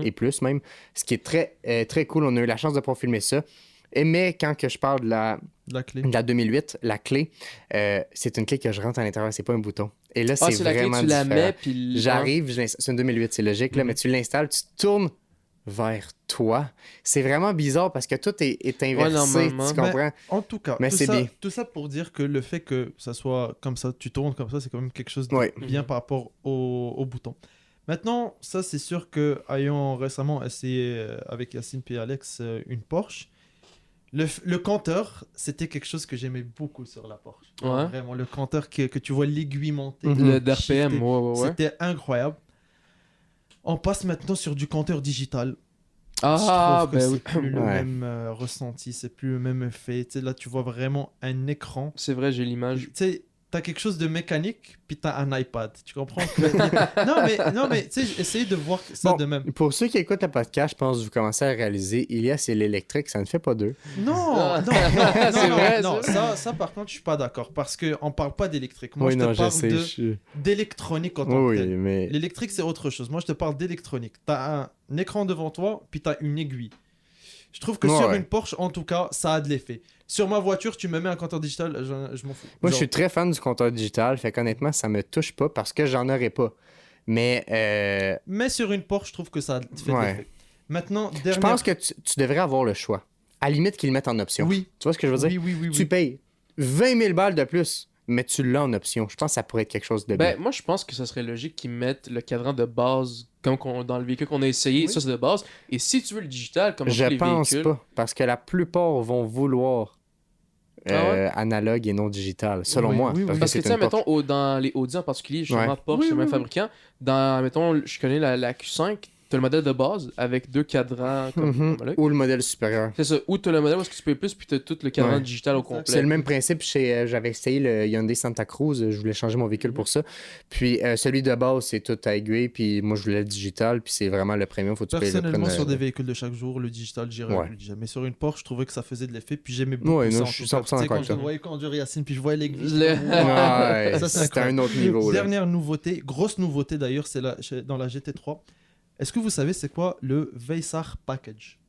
et plus même. Ce qui est très, très cool. On a eu la chance de pouvoir filmer ça. Mais quand que je parle de la 2008, la clé, c'est une clé que je rentre à l'intérieur, c'est pas un bouton. Et là, c'est vraiment tu différent. La mets, puis J'arrive, c'est une 2008, c'est logique, là, mais tu l'installes, tu tournes vers toi. C'est vraiment bizarre parce que tout est inversé, tu comprends? Mais, en tout cas, c'est bien. Tout ça pour dire que le fait que ça soit comme ça, tu tournes comme ça, c'est quand même quelque chose de bien par rapport au bouton. Maintenant, ça, c'est sûr que ayant récemment essayé avec Yacine et Alex une Porsche, le compteur, c'était quelque chose que j'aimais beaucoup sur la Porsche. Ouais. Vraiment, le compteur que tu vois l'aiguille monter. Le d'RPM, ouais. C'était incroyable. On passe maintenant sur du compteur digital. C'est plus le même ressenti, c'est plus le même effet. Tu sais, là, tu vois vraiment un écran. C'est vrai, j'ai l'image. Tu sais, t'as quelque chose de mécanique, puis t'as un iPad. Tu comprends que... non, mais tu sais, essayez de voir ça de même. Pour ceux qui écoutent le podcast, je pense que vous commencez à réaliser, Ilias et l'électrique, ça ne fait pas deux. Non, c'est vrai. Ça, par contre, je suis pas d'accord, parce qu'on parle pas d'électrique. Moi, je te parle d'électronique en tant que tel. Mais... L'électrique, c'est autre chose. Moi, je te parle d'électronique. T'as un écran devant toi, puis t'as une aiguille. Je trouve que sur une Porsche, en tout cas, ça a de l'effet. Sur ma voiture, tu me mets un compteur digital, je m'en fous. Moi, je suis très fan du compteur digital, fait qu'honnêtement, ça me touche pas parce que j'en aurais pas. Mais sur une Porsche, je trouve que ça fait de l'effet. Maintenant, je pense que tu devrais avoir le choix. À la limite qu'ils le mettent en option. Oui. Tu vois ce que je veux dire? Oui. Tu payes 20 000 balles de plus, mais tu l'as en option. Je pense que ça pourrait être quelque chose de bien. Moi, je pense que ça serait logique qu'ils mettent le cadran de base comme dans le véhicule qu'on a essayé. Ça, c'est de base. Et si tu veux le digital, comme je pense pas, parce que la plupart vont vouloir analogue et non digital, selon moi. Parce que, tu sais, mettons, dans les Audi en particulier, justement, Porsche, c'est le même fabricant. Mettons, je connais la Q5, t'as le modèle de base avec 2 cadrans comme ou le modèle supérieur. C'est ça. Ou t'as le modèle où tu payes plus, puis t'as tout le cadran digital au complet. C'est le même principe. J'avais essayé le Hyundai Santa Cruz. Je voulais changer mon véhicule pour ça. Puis celui de base, c'est tout à aiguille. Puis moi, je voulais le digital. Puis c'est vraiment le premium. Faut que tu payes le Personnellement, sur des véhicules de chaque jour, le digital, j'irais jamais. Mais sur une Porsche, je trouvais que ça faisait de l'effet. Puis j'aimais beaucoup ça. Je suis 100% d'accord. Quand je voyais conduire Yacine, puis je voyais l'église. Ça, c'était un autre niveau. Dernière nouveauté, grosse nouveauté d'ailleurs, c'est dans la GT3. Est-ce que vous savez c'est quoi le Veysar Package?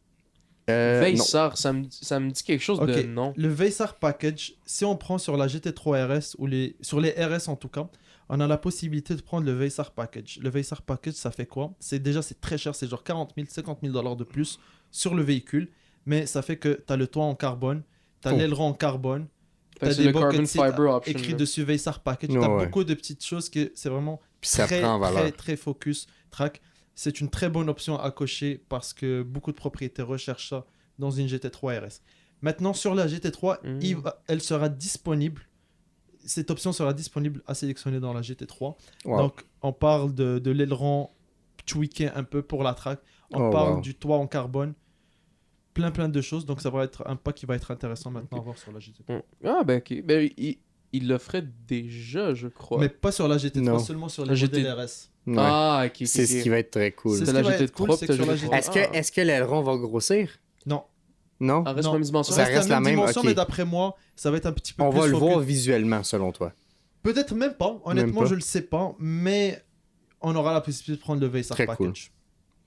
Veysar, ça me dit quelque chose de non. Le Veysar Package, si on prend sur la GT3 RS, sur les RS en tout cas, on a la possibilité de prendre le Veysar Package. Le Veysar Package, ça fait quoi? C'est très cher, c'est genre 40 000, 50 000 $ de plus sur le véhicule, mais ça fait que tu as le toit en carbone, tu as l'aileron en carbone, tu as des bucket seats écrits dessus Veysar Package, tu as beaucoup de petites choses que c'est vraiment très focus track. C'est une très bonne option à cocher parce que beaucoup de propriétaires recherchent ça dans une GT3 RS. Maintenant, sur la GT3, elle sera disponible. Cette option sera disponible à sélectionner dans la GT3. Wow. Donc, on parle de l'aileron tweaké un peu pour la track. On parle du toit en carbone. Plein de choses. Donc, ça va être un pas qui va être intéressant maintenant à voir sur la GT3. Ah, ben ok. Ben, il l'offrait déjà, je crois. Mais pas sur la GT3, seulement sur les modèles RS. Ouais. Ah, ok. C'est ce qui va être très cool. C'est la GT3. Est-ce que l'aileron va grossir? Non. Non? Ça reste la même dimension. Ça reste la même dimension, mais d'après moi, ça va être un petit peu plus... On va le voir visuellement, selon toi. Peut-être même pas. Honnêtement, je le sais pas. Mais on aura la possibilité de prendre le Veysar Package. Cool.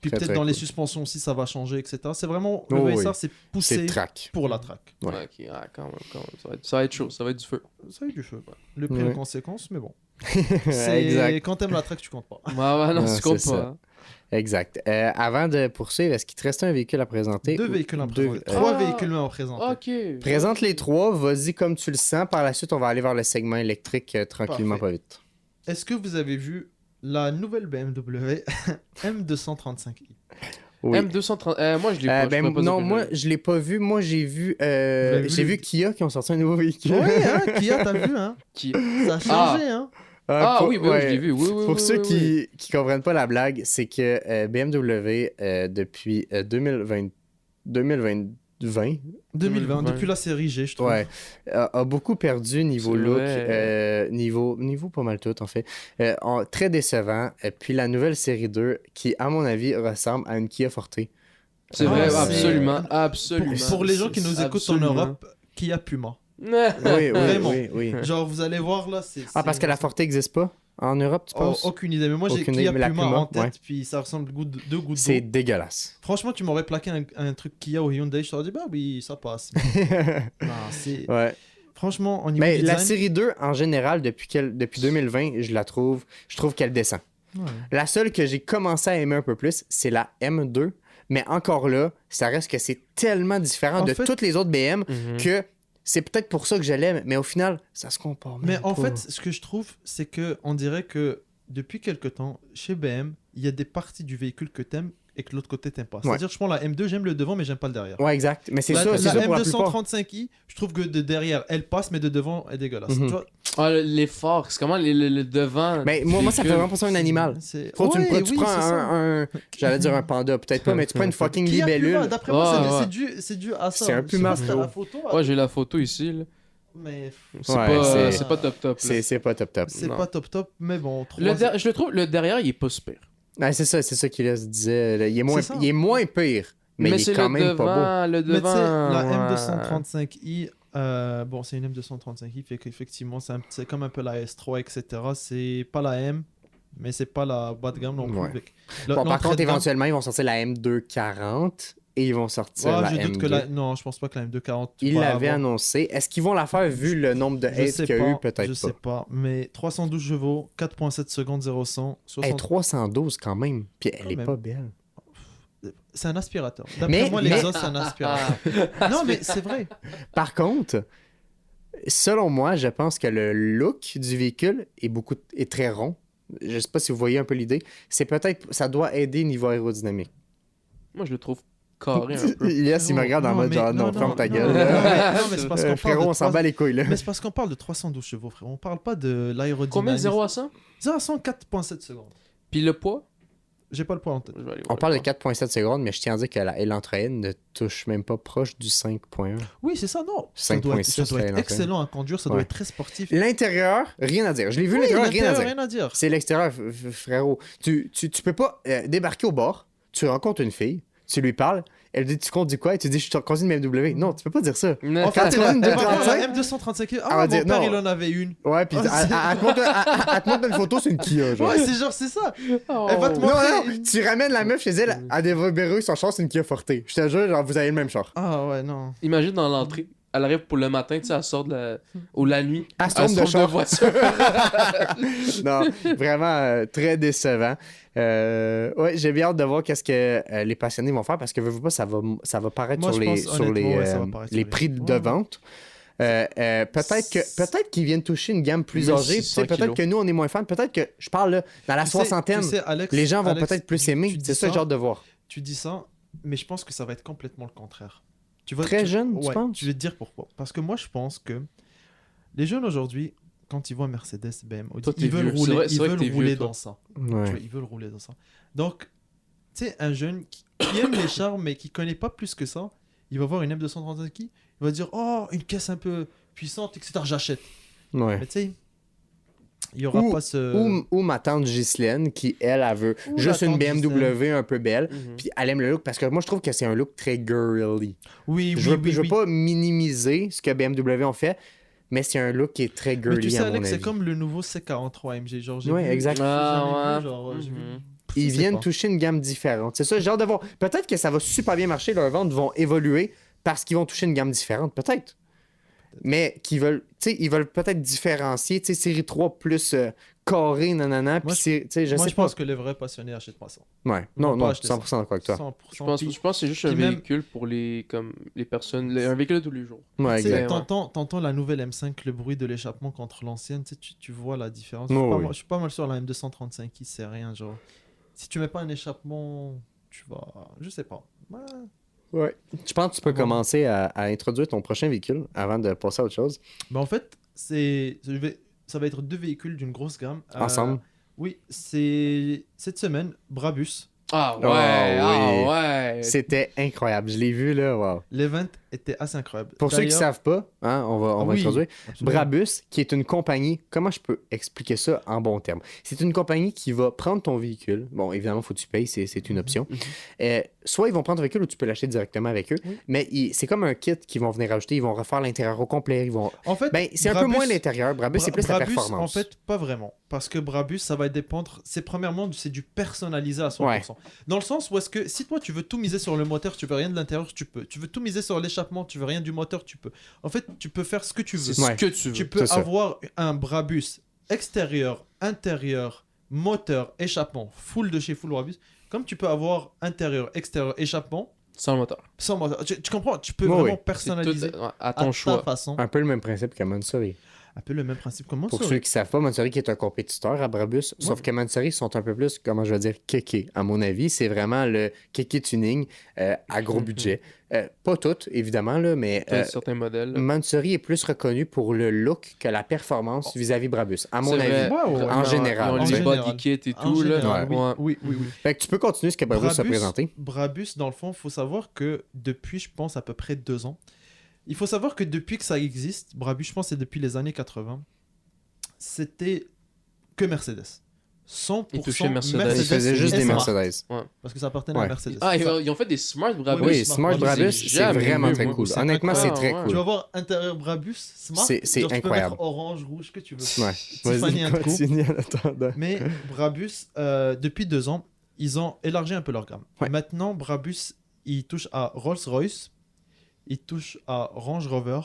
Puis peut-être dans les suspensions aussi, ça va changer, etc. C'est vraiment... Le Veysar, c'est poussé pour la track. Ouais. Ok, quand même. Ça va être chaud. Ça va être du feu. Ça va être du feu. Ouais. Le prix en conséquence, mais bon. Quand t'aimes la track, tu comptes pas. Ouais, non, tu comptes pas. Exact. Avant de poursuivre, est-ce qu'il te restait un véhicule à présenter? 2 véhicules à présenter. 3 véhicules à présenter. Ok. Présente les 3, vas-y comme tu le sens. Par la suite, on va aller vers le segment électrique tranquillement, pas vite. Est-ce que vous avez vu la nouvelle BMW M235i? Oui. M230. Moi, je l'ai pas. Non, moi, je l'ai pas vu. Moi, j'ai vu Kia qui ont sorti un nouveau véhicule. Oui, hein, Kia, t'as vu, hein? Ça a changé, hein? Oui, je l'ai vu. Oui, pour ceux qui comprennent pas la blague, c'est que BMW, depuis 2020, depuis la série G, je trouve. Ouais, a beaucoup perdu niveau look, niveau pas mal tout, en fait. Très décevant. Puis la nouvelle série 2, qui, à mon avis, ressemble à une Kia Forte. C'est vrai, absolument. Pour les gens qui nous écoutent en Europe, Kia Puma. Oui. Genre, vous allez voir là. Parce que la Forte n'existe pas en Europe, tu penses? Aucune idée, mais moi j'ai Kia Puma en tête, puis ça ressemble de gouttes d'eau. C'est dégueulasse. Franchement, tu m'aurais plaqué un truc Kia au Hyundai, je t'aurais dit, bah oui, ça passe. Non, c'est... Ouais. Franchement, au niveau design... La série 2, en général, depuis 2020, je trouve qu'elle descend. Ouais. La seule que j'ai commencé à aimer un peu plus, c'est la M2, mais encore là, ça reste que c'est tellement différent toutes les autres BM que... C'est peut-être pour ça que je l'aime, mais au final, ça se compare. Mais en fait, ce que je trouve, c'est qu'on dirait que depuis quelque temps, chez BM, il y a des parties du véhicule que t'aimes et que l'autre côté t'aimes pas. C'est-à-dire, je prends la M2, j'aime le devant, mais j'aime pas le derrière. Ouais, exact. Mais c'est ça pour la M235i, je trouve que de derrière, elle passe, mais de devant, elle est dégueulasse. Tu vois? Les phares, c'est comment le devant? Mais moi, ça fait vraiment penser à un animal. Tu prends j'allais dire un panda, peut-être pas, mais tu prends une fucking libellule. D'après moi, c'est dû à ça. C'est un puma. Ouais, j'ai la photo ici, là. Mais c'est pas top. C'est pas top. C'est pas top, mais bon. Je le trouve, le derrière, il est pas super. Ouais, c'est ça qu'il disait. Il est moins pire, mais il est quand même pas beau. Le devant, la M235i, c'est une M235i, fait qu'effectivement, c'est comme un peu la S3, etc. C'est pas la M, mais c'est pas la bas de gamme non plus. Ouais. Par contre, éventuellement, ils vont sortir la M240 et ils vont sortir la M2. Non, je pense pas que la M240... Ils l'avaient annoncé. Est-ce qu'ils vont la faire vu le nombre de hate qu'il y a eu? Peut-être pas. Je sais pas, mais 312 chevaux, 4.7 secondes, 0-100... 312 quand même, puis elle est pas belle. C'est un aspirateur. D'après moi, l'exhaust, c'est un aspirateur. Non, mais c'est vrai. Par contre, selon moi, je pense que le look du véhicule est très rond. Je sais pas si vous voyez un peu l'idée. Ça doit aider niveau aérodynamique. Moi, je le trouve carré un peu. Yes, il me regarde en mode genre, non, ferme ta gueule. Non, mais c'est parce qu'on frérot, on s'en bat les couilles, là. Mais c'est parce qu'on parle de 312 chevaux, frérot. On parle pas de l'aérodynamique. Combien de 0 à 100? 0 à 100, 4.7 secondes. Puis le poids? J'ai pas le point en tête. On parle de 4,7 secondes, mais je tiens à dire que la Elantraine ne touche même pas proche du 5,1. Oui, c'est ça, non. 5,6. Ça doit être excellent à conduire, ça doit être très sportif. L'intérieur, rien à dire. Je l'ai vu, l'intérieur, rien à dire. C'est l'extérieur, frérot. Tu peux pas débarquer au bord, tu rencontres une fille, tu lui parles, elle dit tu conduis quoi et tu dis je conduis une BMW. Non, tu peux pas dire ça. En fait, tu une 235. Ah, mon père, il en avait une. Ouais, puis elle te montre une photo, c'est une Kia. Genre. Ouais, c'est ça. Oh. Elle va te montrer. Non, tu ramènes la meuf chez elle à déverrouiller son char, c'est une Kia Forte. Je te jure, genre, vous avez le même char. Ah ouais, non. Imagine dans l'entrée. Elle arrive pour le matin, tu sais, elle sort ou la nuit. Elle se trompe de voiture. Non, vraiment très décevant. Ouais, j'ai bien hâte de voir qu'est-ce que les passionnés vont faire parce que veux pas, ça va paraître sur les prix de vente. Peut-être qu'ils viennent toucher une gamme plus âgée. Peut-être que nous, on est moins fans. Peut-être que, je parle là, dans la soixantaine, les gens vont peut-être plus aimer. C'est ça que j'ai hâte de voir. Tu dis ça, mais je pense que ça va être complètement le contraire. Très jeune, tu penses? Je vais te dire pourquoi. Parce que moi, je pense que les jeunes aujourd'hui, quand ils voient Mercedes, BMW, ils veulent rouler dans ça. Ouais. Ils veulent rouler dans ça. Donc, tu sais, un jeune qui aime les chars, mais qui connaît pas plus que ça, il va voir une M235 il va dire « Oh, une caisse un peu puissante, etc. J'achète. » Ouais. Mais tu sais, il y aura pas ce... Ou ma tante Ghislaine qui, elle veut juste une BMW un peu belle, puis elle aime le look, parce que moi, je trouve que c'est un look très girly. Je veux pas minimiser ce que BMW ont fait, mais c'est un look qui est très girly, mais tu sais, à mon Alex, avis. C'est comme le nouveau C43 AMG. Genre, exactement. Ils viennent toucher une gamme différente. C'est ça, j'ai hâte de voir. Peut-être que ça va super bien marcher, leurs ventes vont évoluer parce qu'ils vont toucher une gamme différente. Peut-être. Mais ils veulent peut-être différencier, série 3 plus carré, nanana. Moi, je pense que les vrais passionnés achètent pas ça. Ouais, non, 100% d'accord avec toi. Je pense que c'est juste un véhicule pour les personnes, un véhicule de tous les jours. Ouais, t'entends la nouvelle M5, le bruit de l'échappement contre l'ancienne, tu vois la différence. Je suis pas mal sur la M235 qui sait rien, genre. Si tu mets pas un échappement, tu vas... Je sais pas. Ouais. Je pense que tu peux commencer à introduire ton prochain véhicule avant de passer à autre chose. En fait, ça va être 2 véhicules d'une grosse gamme. Ensemble? Oui, c'est cette semaine, Brabus. Ah ouais, C'était incroyable. Je l'ai vu là, wow. L'event était assez incroyable. Pour ceux qui ne savent pas, on va introduire. Absolument. Brabus, qui est une compagnie, comment je peux expliquer ça en bons termes? C'est une compagnie qui va prendre ton véhicule. Bon, évidemment, il faut que tu payes, c'est une option. Soit ils vont prendre ton véhicule ou tu peux l'acheter directement avec eux. Mais c'est comme un kit qu'ils vont venir rajouter. Ils vont refaire l'intérieur au complet. En fait, c'est un peu moins l'intérieur. Brabus, c'est plus la performance. En fait, pas vraiment. Parce que Brabus, ça va dépendre. Premièrement, c'est du personnalisé à 100%. Ouais. Dans le sens où est-ce que si toi, tu veux tout miser sur le moteur, tu veux rien de l'intérieur, tu peux. Tu veux tout miser sur l'échappement, tu veux rien du moteur, tu peux. En fait, tu peux faire ce que tu veux. C'est ce que tu veux. Tu peux avoir un Brabus extérieur, intérieur, moteur, échappement, full de chez Full Brabus. Comme tu peux avoir intérieur, extérieur, échappement. Sans moteur. Tu comprends? Tu peux vraiment personnaliser à ton choix. Ta façon. Un peu le même principe que Mansory. Un peu le même principe que Mansory. Pour ceux qui ne savent pas, Mansory qui est un compétiteur à Brabus, sauf que Mansory sont un peu plus, comment je veux dire, kéké. À mon avis, c'est vraiment le kéké tuning à gros budget. Pas toutes, évidemment, là, mais certains modèles. Mansory est plus reconnu pour le look que la performance vis-à-vis Brabus, à mon avis. En général. Les body kit et tout. Là. Oui. Fait que tu peux continuer ce que Brabus a présenté. Brabus, dans le fond, il faut savoir que depuis, je pense, à peu près 2 ans, il faut savoir que depuis que ça existe, Brabus, je pense que c'est depuis les années 80, c'était que Mercedes. 100% Mercedes. Ils faisaient juste des Mercedes. Ouais. Parce que ça appartenait à Mercedes. Ah, ils ont fait des Smart Brabus. Oui, Smart Brabus, c'est vraiment très cool. Honnêtement, c'est très cool. Tu vas voir intérieur Brabus, Smart. C'est incroyable. Tu peux mettre orange, rouge, que tu veux. Ouais. Tiffany & Co. en attendant. Mais Brabus, depuis 2 ans, ils ont élargi un peu leur gamme. Ouais. Maintenant, Brabus, ils touchent à Rolls-Royce, ils touchent à Range Rover,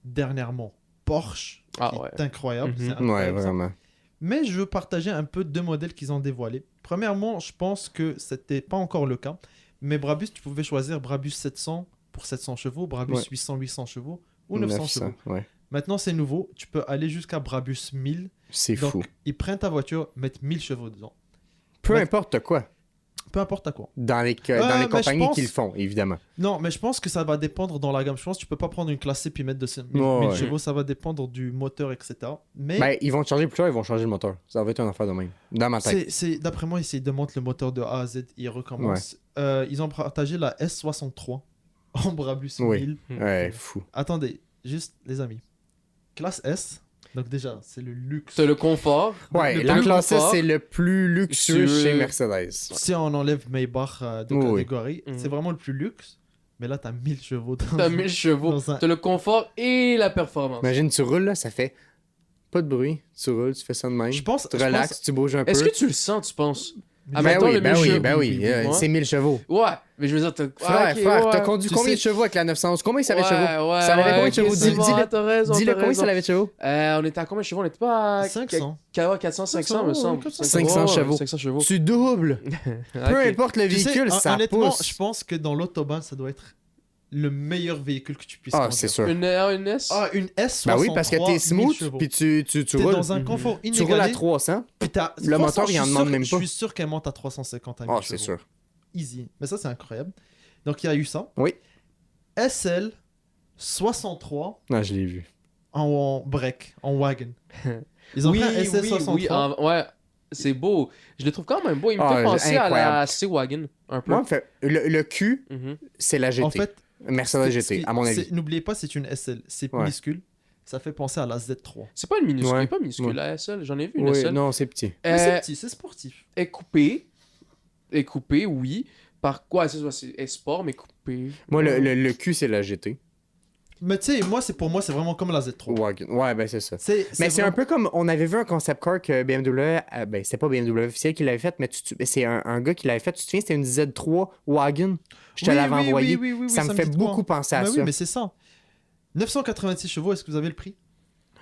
dernièrement Porsche, c'est incroyable. C'est incroyable. Ouais, vraiment. Mais je veux partager un peu 2 modèles qu'ils ont dévoilés. Premièrement, je pense que c'était pas encore le cas, mais Brabus, tu pouvais choisir Brabus 700 pour 700 chevaux, Brabus 800 chevaux ou 900 chevaux. Ouais. Maintenant, c'est nouveau, tu peux aller jusqu'à Brabus 1000. C'est fou. Ils prennent ta voiture, mettent 1000 chevaux dedans. Peu importe quoi. Peu importe à quoi. Dans les compagnies qui le font, évidemment. Non, mais je pense que ça va dépendre dans la gamme. Je pense que tu peux pas prendre une classe C puis mettre de 1000 chevaux. Ça va dépendre du moteur, etc. Mais ben, ils vont changer plus tard, ils vont changer le moteur. Ça va être une affaire de même. Dans ma tête. D'après moi, ils démontent le moteur de A à Z. Ils recommencent. Ils ont partagé la S63 en Brabus 1000. Ouais, fou. Attendez, juste les amis. Classe S. Donc déjà, c'est le luxe. C'est le confort. Ouais, la classe S, c'est le plus luxueux chez Mercedes. Si on enlève Maybach de catégorie, c'est vraiment le plus luxe. Mais là, t'as 1000 chevaux. T'as 1000 chevaux. T'as le confort et la performance. Imagine, tu roules là, ça fait pas de bruit. Tu roules, tu fais ça de même. Tu relaxes, tu bouges un peu. Est-ce que tu le sens, tu penses? Ben oui, c'est 1000 chevaux. Ouais, mais je veux dire, frère, t'as conduit combien de chevaux avec la 911? Combien ça avait de chevaux? Ça avait combien de chevaux? Dis-le, combien ça avait de chevaux? On était à combien de chevaux? On était pas à 500. 400, 500, me semble. 500 chevaux. 500 chevaux. Tu doubles. Peu importe le véhicule, ça honnêtement, pousse. je pense que dans l'autobahn, ça doit être le meilleur véhicule que tu puisses conduire. C'est sûr. Une S? Une S63. Ben oui, parce que t'es smooth, puis tu roules. Dans un confort inégalé. Tu roules à 300. Le moteur, il en demande même pas. Je suis sûr qu'elle monte à 350 à 1000 chevaux. C'est sûr. Easy. Mais ça, c'est incroyable. Donc, il y a eu ça. Oui. SL 63. Non, je l'ai vu. En break, en wagon. Ils ont pris un SL 63. Ouais. C'est beau. Je le trouve quand même beau. Il me fait penser à la C-Wagon, un peu. Moi, en fait, le Q, c'est la GT. En fait, Mercedes GT, à mon avis. N'oubliez pas, c'est une SL. C'est minuscule. Ça fait penser à la Z3. C'est pas une minuscule. Pas minuscule, la SL. J'en ai vu une SL. Non, c'est petit. C'est petit, c'est sportif. Est coupé, oui. Par quoi? C'est sport, mais coupé. Moi, le Q, c'est la GT. Mais tu sais, pour moi, c'est vraiment comme la Z3. Ouais, ben c'est ça. Mais c'est un peu comme, on avait vu un concept car que BMW, ben c'était pas BMW officiel qui l'avait fait, mais c'est un gars qui l'avait fait, tu te souviens, c'était une Z3 Wagon. Je te l'avais envoyé. Oui, ça me fait beaucoup penser à ça. Oui, mais c'est ça. 986 chevaux, est-ce que vous avez le prix?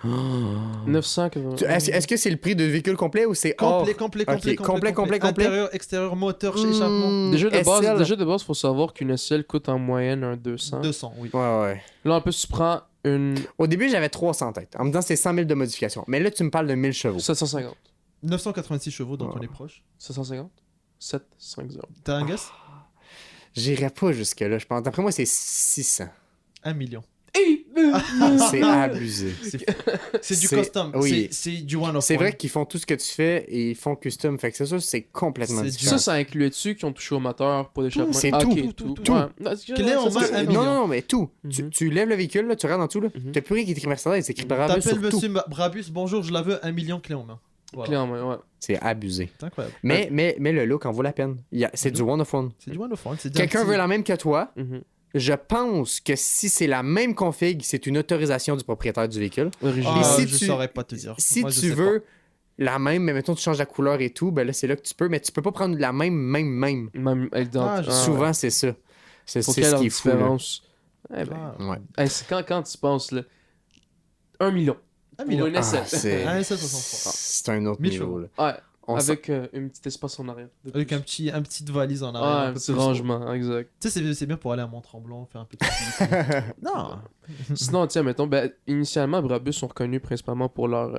980. Est-ce que c'est le prix de véhicule complet ou c'est complet. Intérieur, extérieur, moteur, échappement. Déjà de base, faut savoir qu'une SL coûte en moyenne un 200. 200, oui. Ouais. Là, en plus, tu prends une... Au début, j'avais 300 têtes. En me disant, c'est 100 000 de modification. Mais là, tu me parles de 1000 chevaux. 750. 986 chevaux, donc on est proche. 750? 750. T'as un guess? J'irais pas jusque-là, je pense. D'après moi, c'est 600. 1 million. C'est abusé. C'est du custom. Oui. C'est du one-of-one. C'est vrai qu'ils font tout ce que tu fais et ils font custom. Fait que c'est ça, c'est complètement différent. Ça incluait-tu qui ont touché au moteur pour d'échappement? C'est tout. Non, mais tout. Tu lèves le véhicule, là, tu regardes en dessous, là. T'as plus rien qui écrit Mercedes, c'est écrit Brabus. T'appelles monsieur Brabus, bonjour, je la veux 1 million clé en main. Voilà. Clé en main, ouais. C'est abusé. C'est incroyable. Mais le look en vaut la peine. C'est du one-of-one. C'est du one-of-one. Quelqu'un veut la même que toi. Je pense que si c'est la même config, c'est une autorisation du propriétaire du véhicule. Je saurais pas te dire. Si tu veux la même, mais mettons tu changes la couleur et tout, ben là c'est là que tu peux, mais tu peux pas prendre la même. Souvent c'est ça. C'est ce qui est fou. Quand tu penses là, 1 million. 1 million. Pour une SL. C'est un autre niveau. Ouais. Avec un petit espace en arrière. Avec un petit valise en arrière. Un petit rangement, exact. Tu sais, c'est bien pour aller à Mont-Tremblant, faire un petit... Non. Sinon, tiens, mettons, initialement, Brabus sont reconnus principalement pour leur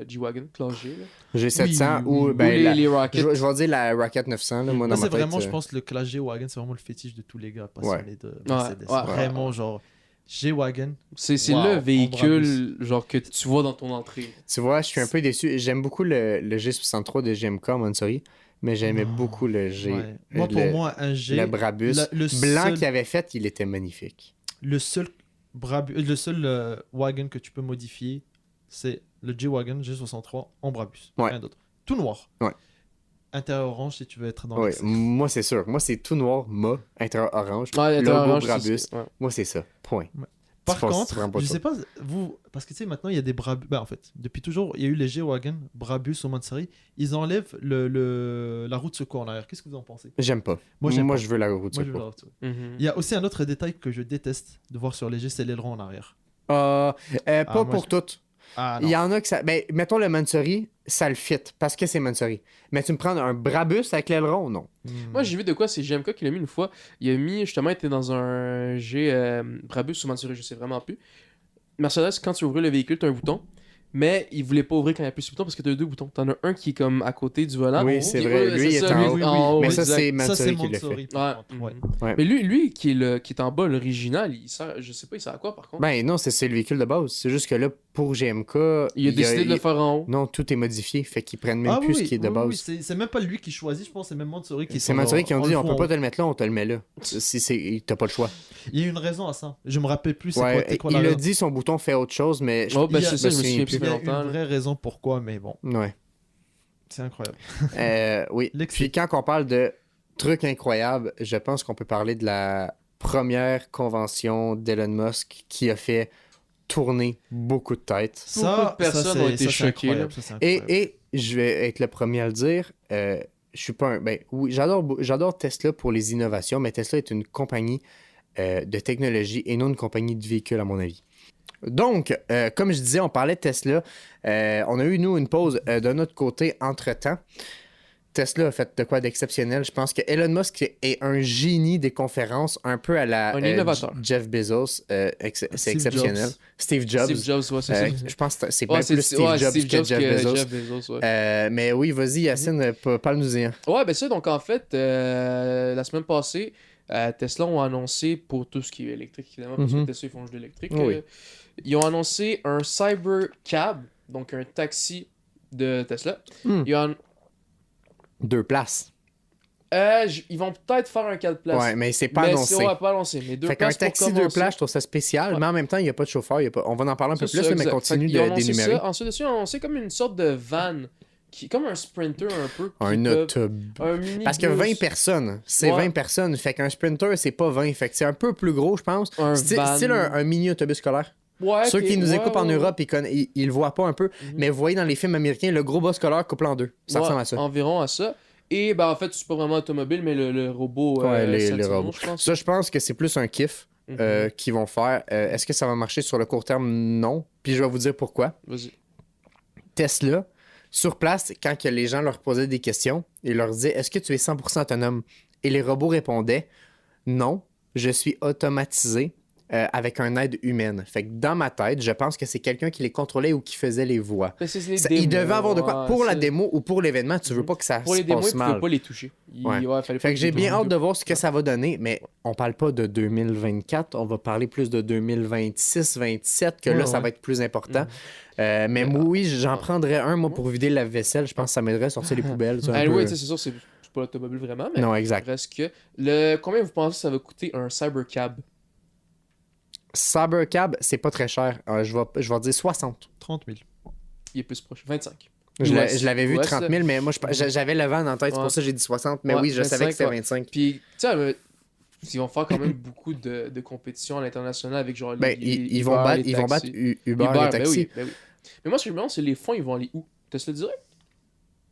G-Wagon, classe G. G700 ou les Rockets. Je vais dire la Rocket 900. Là, moi, dans ma c'est tête, vraiment, je pense, le classe G-Wagon, c'est vraiment le fétiche de tous les gars passionnés de Mercedes. Vraiment, genre... G-Wagon. C'est le véhicule genre que tu vois dans ton entrée. Tu vois, je suis un peu déçu. J'aime beaucoup le G63 de GMK Montsori, mais j'aimais beaucoup le G. Ouais. Moi, pour moi, un G... Le Brabus. Le blanc qu'il avait fait, il était magnifique. Le seul wagon que tu peux modifier, c'est le G-Wagon G63 en Brabus. Rien d'autre. Tout noir. Ouais. Intérieur orange si tu veux être dans le moi c'est sûr. Moi c'est tout noir, intérieur orange, logo orange, Brabus. Moi c'est ça. Point. Ouais. Par contre, je sais pas, vous, parce que tu sais, maintenant il y a des Brabus. En fait, depuis toujours, il y a eu les G-Wagon, Brabus au Montsori. Ils enlèvent la roue de secours en arrière. Qu'est-ce que vous en pensez? J'aime pas. Moi je veux la roue de secours. Il y a aussi un autre détail que je déteste de voir sur les G, c'est l'aileron en arrière. Pas pour toutes. Il y en a que ça. Ben, mettons le Montsori, ça le fit parce que c'est Montsori. Mais tu me prends un Brabus avec l'aileron, non. Moi, j'ai vu de quoi, c'est GMK qui l'a mis une fois. Il a mis, justement, il était dans un G Brabus ou Montsori, je sais vraiment plus. Mercedes, quand tu ouvres le véhicule, tu as un bouton. mais il voulait pas ouvrir quand il appuie sur le bouton parce que t'as deux boutons. T'en as un qui est comme à côté du volant. Oui, c'est vrai. Lui, il est en haut. Mais ça, c'est Mansory qui l'a fait. Mais lui qui est en bas, l'original, il sert, je sais pas, il sert à quoi par contre? Ben non, c'est le véhicule de base. C'est juste que là, pour GMK... Il a décidé de le faire en haut. Non, tout est modifié. Fait qu'ils prennent même plus ce qui est de base. Oui, c'est même pas lui qui choisit, je pense. C'est même Mansory qui... C'est Mansory qui ont dit, on peut pas te le mettre là, on te le met là. T'as pas le choix. Il y a une raison à ça. Je me rappelle plus quoi il a dit son bouton fait autre chose, mais c'est ça, je me souviens plus. Il y a une vraie raison pourquoi, mais bon. Ouais. C'est incroyable. Oui. Puis quand on parle de trucs incroyables, je pense qu'on peut parler de la première convention d'Elon Musk qui a fait tourner beaucoup de têtes. Beaucoup de personnes ont été choquées. Et je vais être le premier à le dire. Je suis pas un... Ben oui, j'adore Tesla pour les innovations, mais Tesla est une compagnie de technologie et non une compagnie de véhicules, à mon avis. Donc, comme je disais, on parlait de Tesla. On a eu, nous, une pause de notre côté entre-temps. Tesla a fait de quoi d'exceptionnel. Je pense que Elon Musk est un génie des conférences, un peu à la Jeff Bezos. C'est exceptionnel. Steve Jobs. Ouais, c'est ça. Je pense que c'est bien plus Steve Jobs que Jeff Bezos. Mais oui, vas-y, Yacine, parle-nous-en. Ouais, ben ça, donc en fait, la semaine passée, Tesla ont annoncé, pour tout ce qui est électrique, évidemment, parce que Tesla, ils font juste de l'électrique, ils ont annoncé un Cybercab, donc un taxi de Tesla. Deux places. Ils vont peut-être faire un 4 places. Ouais, mais c'est pas annoncé. On va pas annoncé. Mais deux fait places qu'un taxi deux places, je trouve ça spécial, mais en même temps, il n'y a pas de chauffeur. On va en parler un peu plus, mais continue d'énumérer. Ensuite, dessus, ils ont annoncé comme une sorte de van. Comme un sprinter un peu. Un autobus. Parce que 20 personnes, c'est 20 personnes. Fait qu'un sprinter, c'est pas 20. Fait que c'est un peu plus gros, je pense. Style un mini-autobus scolaire. Ouais, ceux qui nous écoutent en Europe, ils le voient pas un peu. Mais vous voyez dans les films américains, le gros bus scolaire couple en deux. Ça ressemble à ça. Environ à ça. Et ben en fait, c'est pas vraiment automobile, mais le robot. Les robots. Je pense. Ça, je pense que c'est plus un kiff qu'ils vont faire. Est-ce que ça va marcher sur le court terme? Non. Puis je vais vous dire pourquoi. Vas-y. Tesla, sur place, quand les gens leur posaient des questions, ils leur disaient, est-ce que tu es 100% autonome? Et les robots répondaient, non, je suis automatisé avec un aide humaine. Fait que dans ma tête, je pense que c'est quelqu'un qui les contrôlait ou qui faisait les voix. Il devait avoir de quoi. Pour la démo ou pour l'événement, tu veux pas que ça se passe mal. Pour les démos, tu veux pas les toucher. Fait que j'ai bien hâte de voir ce que ça va donner, mais on parle pas de 2024, on va parler plus de 2026-27, que là, ça va être plus important. Mais oui, j'en prendrais un, moi, pour vider la vaisselle. Je pense que ça m'aiderait à sortir les poubelles. Oui, c'est sûr, c'est pas l'automobile vraiment, mais non, exact. Reste que combien vous pensez que ça va coûter un Cybercab? Cybercab, c'est pas très cher. Je vais dire 60. 30 000. Il est plus proche. 25. Je l'avais vu 30 000, mais moi, j'avais le vent en tête. C'est pour ça que j'ai dit 60. Mais oui, je savais que c'était 25. Puis, tu sais, ils vont faire quand même beaucoup de compétitions à l'international avec genre ils vont battre Uber et taxi. Ben oui. Mais moi, ce que je me demande, c'est les fonds, ils vont aller où? Tesla direct?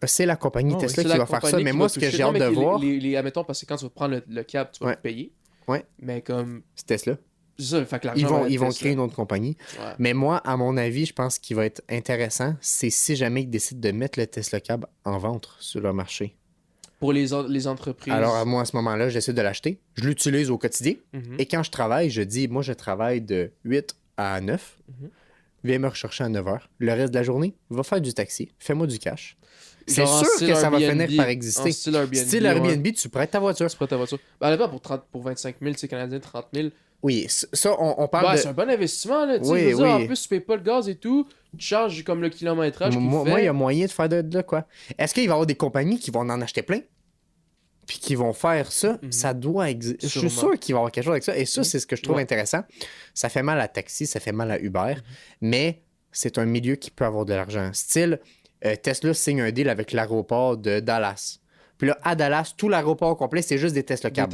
C'est la compagnie Tesla qui va faire ça. Mais moi, ce que j'ai hâte de voir... Admettons, parce que quand tu vas prendre le cab, tu vas payer. Ouais. Mais comme... C'est Tesla. Ça, fait que ils vont créer une autre compagnie. Ouais. Mais moi, à mon avis, je pense qu'il va être intéressant, c'est si jamais ils décident de mettre le Tesla Cab en vente sur leur marché. Pour les entreprises. Alors, moi, à ce moment-là, j'essaie de l'acheter. Je l'utilise au quotidien. Et quand je travaille, je dis, moi, je travaille de 8 à 9. Viens me rechercher à 9 h. Le reste de la journée, va faire du taxi. Fais-moi du cash. C'est sûr que ça va finir par exister. Style Airbnb, tu prêtes ta voiture. Tu prêtes ta voiture. Ben, pour 25 000, c'est canadien, 30 000. Oui, ça, on parle de... C'est un bon investissement, là. Oui. En plus, tu payes pas le gaz et tout. Tu charges comme le kilométrage Moi, il y a moyen de faire de là, quoi. Est-ce qu'il va y avoir des compagnies qui vont en acheter plein? Puis qui vont faire ça? Ça doit exister. Je suis sûr qu'il va y avoir quelque chose avec ça. Et ça, c'est ce que je trouve intéressant. Ça fait mal à taxi, ça fait mal à Uber. Mais c'est un milieu qui peut avoir de l'argent. Style, Tesla signe un deal avec l'aéroport de Dallas. Puis là, à Dallas, tout l'aéroport complet, c'est juste des Tesla Cab.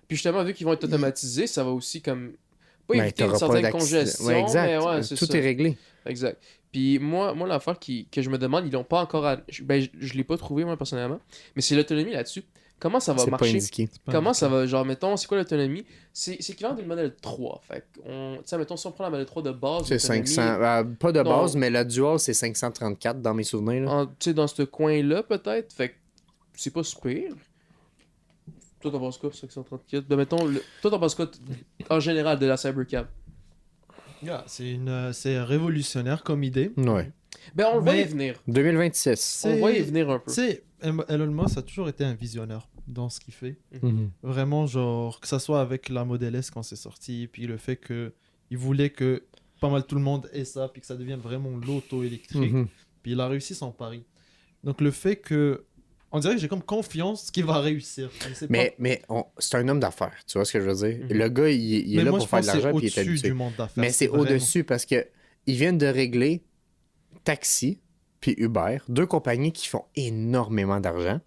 Puis justement, vu qu'ils vont être automatisés, ça va aussi comme... Pas éviter une certaine congestion, exact. Mais c'est tout ça. est réglé. Exact. Puis moi l'affaire que je me demande, ils l'ont pas encore... je l'ai pas trouvé, moi, personnellement. Mais c'est l'autonomie là-dessus. Comment ça va marcher? Pas indiqué. Comment ça va... Genre, mettons, c'est quoi l'autonomie? C'est équivalent d'une modèle 3. Fait que, tu sais, mettons, si on prend la modèle 3 de base... C'est 500... pas de base, mais la Dual, c'est 534 dans mes souvenirs. Tu sais, dans ce coin-là, peut-être. Fait que c'est pas super. Toi, t'en penses quoi, 534? Ben, mettons, toi, t'en penses quoi, en général, de la Cybercab? C'est révolutionnaire comme idée. Ouais. Ben, on le voit y venir. 2026. On voit y venir un peu. Elon Musk a toujours été un visionnaire dans ce qu'il fait. Mhm. Vraiment, genre, que ça soit avec la Model S quand c'est sorti, puis le fait qu'il voulait que pas mal tout le monde ait ça, puis que ça devienne vraiment l'auto électrique. Mhm. Puis il a réussi son pari. Donc le fait que... On dirait que j'ai comme confiance qu'il va réussir. Mais c'est un homme d'affaires, tu vois ce que je veux dire? Le gars, il est là pour faire de l'argent, puis il est habitué. Du monde d'affaires. Mais c'est au-dessus parce que ils viennent de régler Taxi puis Uber, deux compagnies qui font énormément d'argent,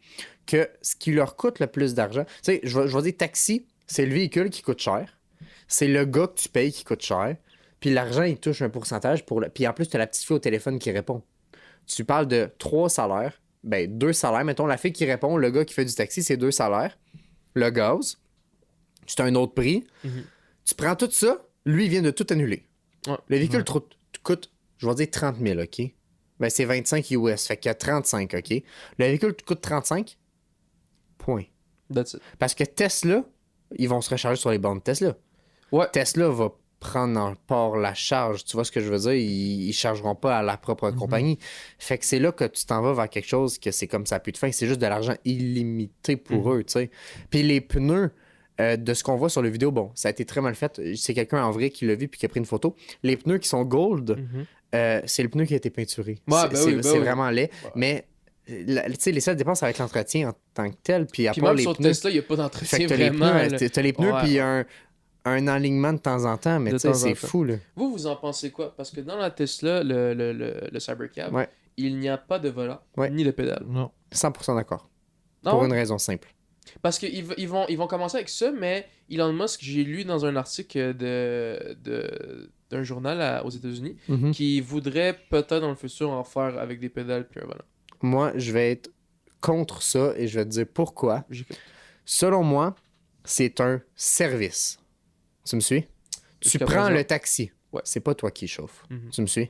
que ce qui leur coûte le plus d'argent... Tu sais, je vais dire Taxi, c'est le véhicule qui coûte cher, c'est le gars que tu payes qui coûte cher, puis l'argent, il touche un pourcentage pour le... Puis en plus, tu as la petite fille au téléphone qui répond. Tu parles de 3 salaires, ben 2 salaires. Mettons, la fille qui répond, le gars qui fait du taxi, c'est 2 salaires. Le gaz, c'est un autre prix. Mhm. Tu prends tout ça, lui, il vient de tout annuler. Ouais. Le véhicule coûte, je vais dire 30 000, OK? Ben c'est 25 US, fait qu'il y a 35, OK? Le véhicule coûte 35, point. That's it. Parce que Tesla, ils vont se recharger sur les bornes Tesla. Ouais. Tesla va prendre en part la charge. Tu vois ce que je veux dire? Ils chargeront pas à la propre compagnie. Fait que c'est là que tu t'en vas vers quelque chose que c'est comme ça a plus de fin. C'est juste de l'argent illimité pour eux, tu sais. Puis les pneus, de ce qu'on voit sur la vidéo, bon, ça a été très mal fait. C'est quelqu'un en vrai qui l'a vu puis qui a pris une photo. Les pneus qui sont gold, c'est le pneu qui a été peinturé. C'est vraiment laid. Ouais. Mais tu sais, les seules dépenses avec l'entretien en tant que tel. Puis à part même les sur pneus, Tesla, il n'y a pas d'entretien t'as vraiment. T'as les pneus, puis un alignement de temps en temps, mais tu sais, c'est fou, là. Vous en pensez quoi? Parce que dans la Tesla, le Cybercab, il n'y a pas de volant, ni de pédale. Non. 100% d'accord. Pour une raison simple. Parce qu'ils vont commencer avec ça, mais Elon Musk, j'ai lu dans un article d'un journal aux États-Unis, qui voudrait peut-être dans le futur en faire avec des pédales puis un volant. Moi, je vais être contre ça et je vais te dire pourquoi. Selon moi, c'est un service. Tu me suis? Tu prends le taxi. Ouais. C'est pas toi qui chauffe. Tu me suis?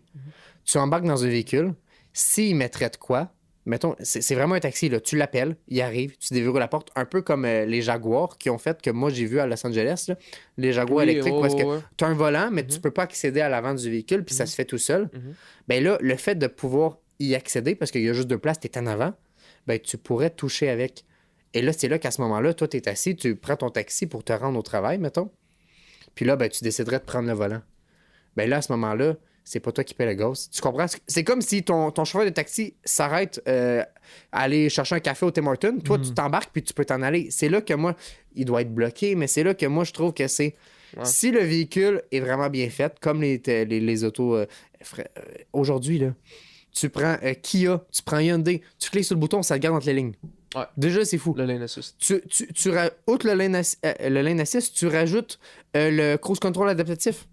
Tu embarques dans un véhicule. S'il mettrait de quoi, mettons, c'est vraiment un taxi, là. Tu l'appelles, il arrive, tu déverrouilles la porte, un peu comme les Jaguars qui ont fait que moi j'ai vu à Los Angeles, là, les Jaguars électriques, parce que tu as un volant, mais tu peux pas accéder à l'avant du véhicule, puis ça se fait tout seul. Ben là, le fait de pouvoir y accéder, parce qu'il y a juste 2 places, tu es en avant, ben tu pourrais toucher avec. Et là, c'est là qu'à ce moment-là, toi, tu es assis, tu prends ton taxi pour te rendre au travail, mettons. Puis là, ben, tu déciderais de prendre le volant. Ben là, à ce moment-là, c'est pas toi qui paie le gaz. Tu comprends? C'est comme si ton chauffeur de taxi s'arrête à aller chercher un café au Tim Hortons. Toi, tu t'embarques puis tu peux t'en aller. C'est là que moi, il doit être bloqué, mais c'est là que moi, je trouve que c'est... Ouais. Si le véhicule est vraiment bien fait, comme les autos... aujourd'hui, là, tu prends Kia, tu prends Hyundai, tu cliques sur le bouton, ça te garde entre les lignes. Ouais. Déjà, c'est fou. Le lane assist. Outre le lane assist, tu rajoutes le cruise control adaptatif.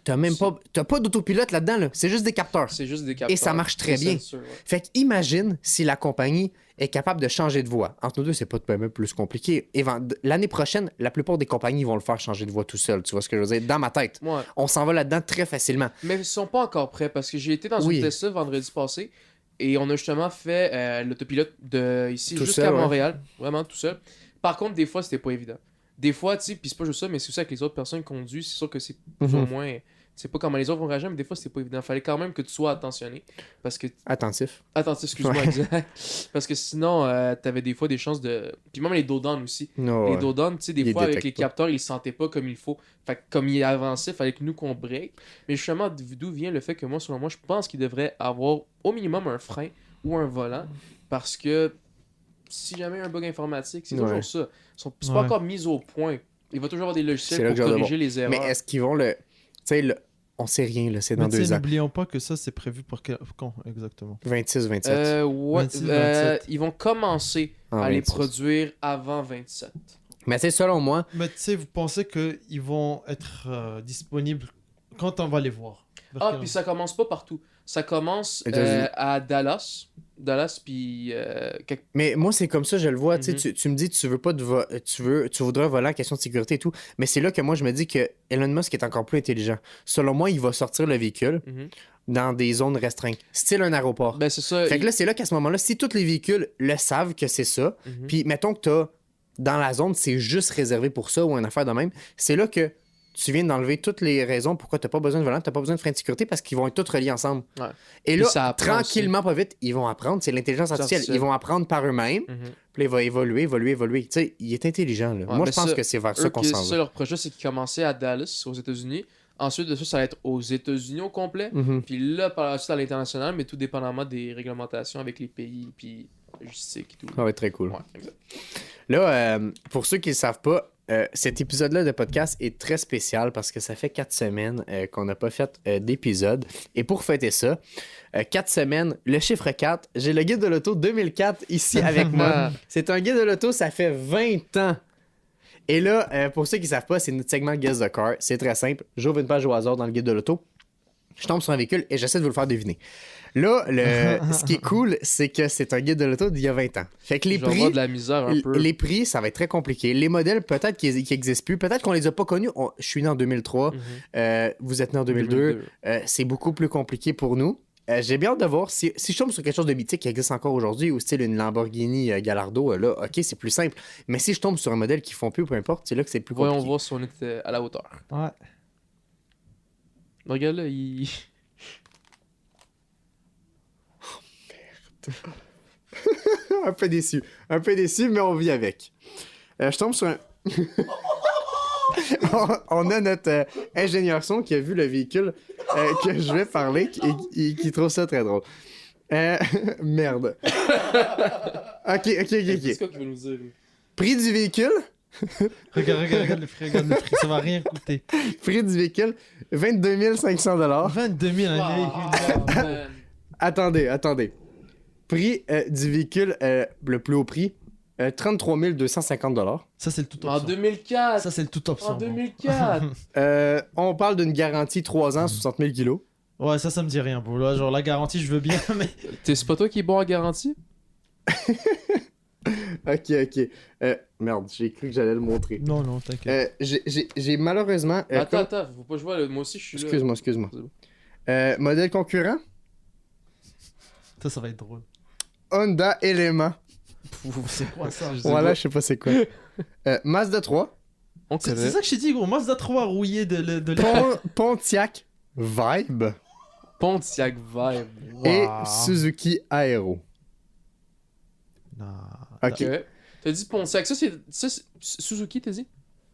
T'as pas d'autopilote là-dedans, là. C'est juste des capteurs. C'est juste des capteurs. Et ça marche très bien. Sûr, ouais. Fait qu'imagine si la compagnie est capable de changer de voie. Entre nous deux, c'est pas de même plus compliqué. L'année prochaine, la plupart des compagnies vont le faire changer de voie tout seul. Tu vois ce que je veux dire? Dans ma tête. Ouais. On s'en va là-dedans très facilement. Mais ils sont pas encore prêts parce que j'ai été dans une Tesla vendredi passé et on a justement fait l'autopilote ici jusqu'à Montréal. Vraiment tout seul. Par contre, des fois, c'était pas évident. Des fois, tu sais, puis c'est pas juste ça, mais c'est aussi avec les autres personnes qui conduisent, c'est sûr que c'est plus ou moins... C'est pas comment les autres vont réagir, mais des fois, c'était pas évident. Fallait quand même que tu sois attentionné. Parce que... Attentif, excuse-moi, exact. Parce que sinon, t'avais des fois des chances de... Puis même les dos down aussi. Les dos down, tu sais, des fois, avec les capteurs, ils sentaient pas comme il faut. Fait que comme il avançait, fallait que nous, qu'on break. Mais justement, d'où vient le fait que moi, selon moi, je pense qu'il devrait avoir au minimum un frein ou un volant. Parce que si jamais il y a un bug informatique, c'est toujours ça. C'est pas encore mis au point. Il va toujours avoir des logiciels pour corriger les erreurs. Mais est-ce qu'ils vont le... Tu sais, on sait rien, là, c'est dans 2 ans. N'oublions pas que ça, c'est prévu pour quand exactement? 26, 27. 26, 27. Ils vont commencer à les produire avant 27. Mais c'est selon moi... Mais tu sais, vous pensez qu'ils vont être disponibles quand on va les voir? Puis ça commence pas partout. Ça commence à Dallas, puis... Mais moi, c'est comme ça, je le vois. Tu me dis, tu veux pas de tu voudrais voler en question de sécurité et tout. Mais c'est là que moi, je me dis que Elon Musk est encore plus intelligent. Selon moi, il va sortir le véhicule dans des zones restreintes. Style un aéroport. Ben, c'est ça. Fait que là, c'est là qu'à ce moment-là, si tous les véhicules le savent que c'est ça, puis mettons que t'as dans la zone, c'est juste réservé pour ça ou une affaire de même, c'est là que tu viens d'enlever toutes les raisons pourquoi tu n'as pas besoin de volant, tu n'as pas besoin de frein de sécurité parce qu'ils vont être tous reliés ensemble. Ouais. Et là, tranquillement, pas vite, ils vont apprendre. C'est l'intelligence artificielle. Ils vont apprendre par eux-mêmes. Puis là, il va évoluer. Tu sais, il est intelligent. Là. Moi, je pense que c'est vers ça qu'on s'en va. Leur projet, c'est qu'ils commençaient à Dallas, aux États-Unis. Ensuite de ça, ça va être aux États-Unis au complet. Puis là, par la suite, à l'international, mais tout dépendamment des réglementations avec les pays, puis logistique et tout. Ça va être très cool. Ouais, exact. Là, pour ceux qui ne le savent pas, cet épisode-là de podcast est très spécial parce que ça fait 4 semaines qu'on n'a pas fait d'épisode. Et pour fêter ça, 4 semaines, le chiffre 4, j'ai le guide de l'auto 2004 ici avec moi. C'est un guide de l'auto, ça fait 20 ans. Et là, pour ceux qui ne savent pas, c'est notre segment Guess the Car. C'est très simple. J'ouvre une page au hasard dans le guide de l'auto. Je tombe sur un véhicule et j'essaie de vous le faire deviner. Là, ce qui est cool, c'est que c'est un guide de l'auto d'il y a 20 ans. Fait que les prix, de la misère un peu. Les prix, ça va être très compliqué. Les modèles, peut-être qu'ils n'existent plus. Peut-être qu'on les a pas connus. Je suis né en 2003. Vous êtes né en 2002. C'est beaucoup plus compliqué pour nous. J'ai bien hâte de voir si je tombe sur quelque chose de mythique qui existe encore aujourd'hui, ou style une Lamborghini Gallardo, là, ok, c'est plus simple. Mais si je tombe sur un modèle qui font plus ou peu importe, c'est là que c'est plus compliqué. Voyons voir si on est à la hauteur. Ouais. Regarde là, il... un peu déçu, mais on vit avec. Je tombe sur un... on a notre ingénieur son qui a vu le véhicule que je vais parler et qui trouve ça très drôle. Merde. Ok. C'est quoi qu'il veut nous dire? Prix du véhicule. regarde le prix, ça va rien coûter. Prix du véhicule, 22 500 $. 22 000 un véhicule. Attendez. Prix du véhicule, le plus haut prix, 33 250 $. Ça, c'est le tout option. En 2004! Ça, c'est le tout option. En 2004! On parle d'une garantie 3 ans, 60 000 kilos. Ouais, ça me dit rien, bro. Là, genre, la garantie, je veux bien, mais... C'est pas toi qui est bon en garantie? Ok. Merde, j'ai cru que j'allais le montrer. Non, t'inquiète. J'ai malheureusement... Attends, faut pas jouer, moi aussi je suis là. Excuse-moi. Modèle concurrent? Ça va être drôle. Honda Element. C'est quoi ça? Voilà, je sais pas c'est quoi. Mazda 3. C'est ça que je t'ai dit, gros. Mazda 3 rouillé de Pontiac Vibe. Pontiac Vibe. Wow. Et Suzuki Aero. Non. Ok. T'as dit Pontiac. Ça, c'est Suzuki, t'as dit?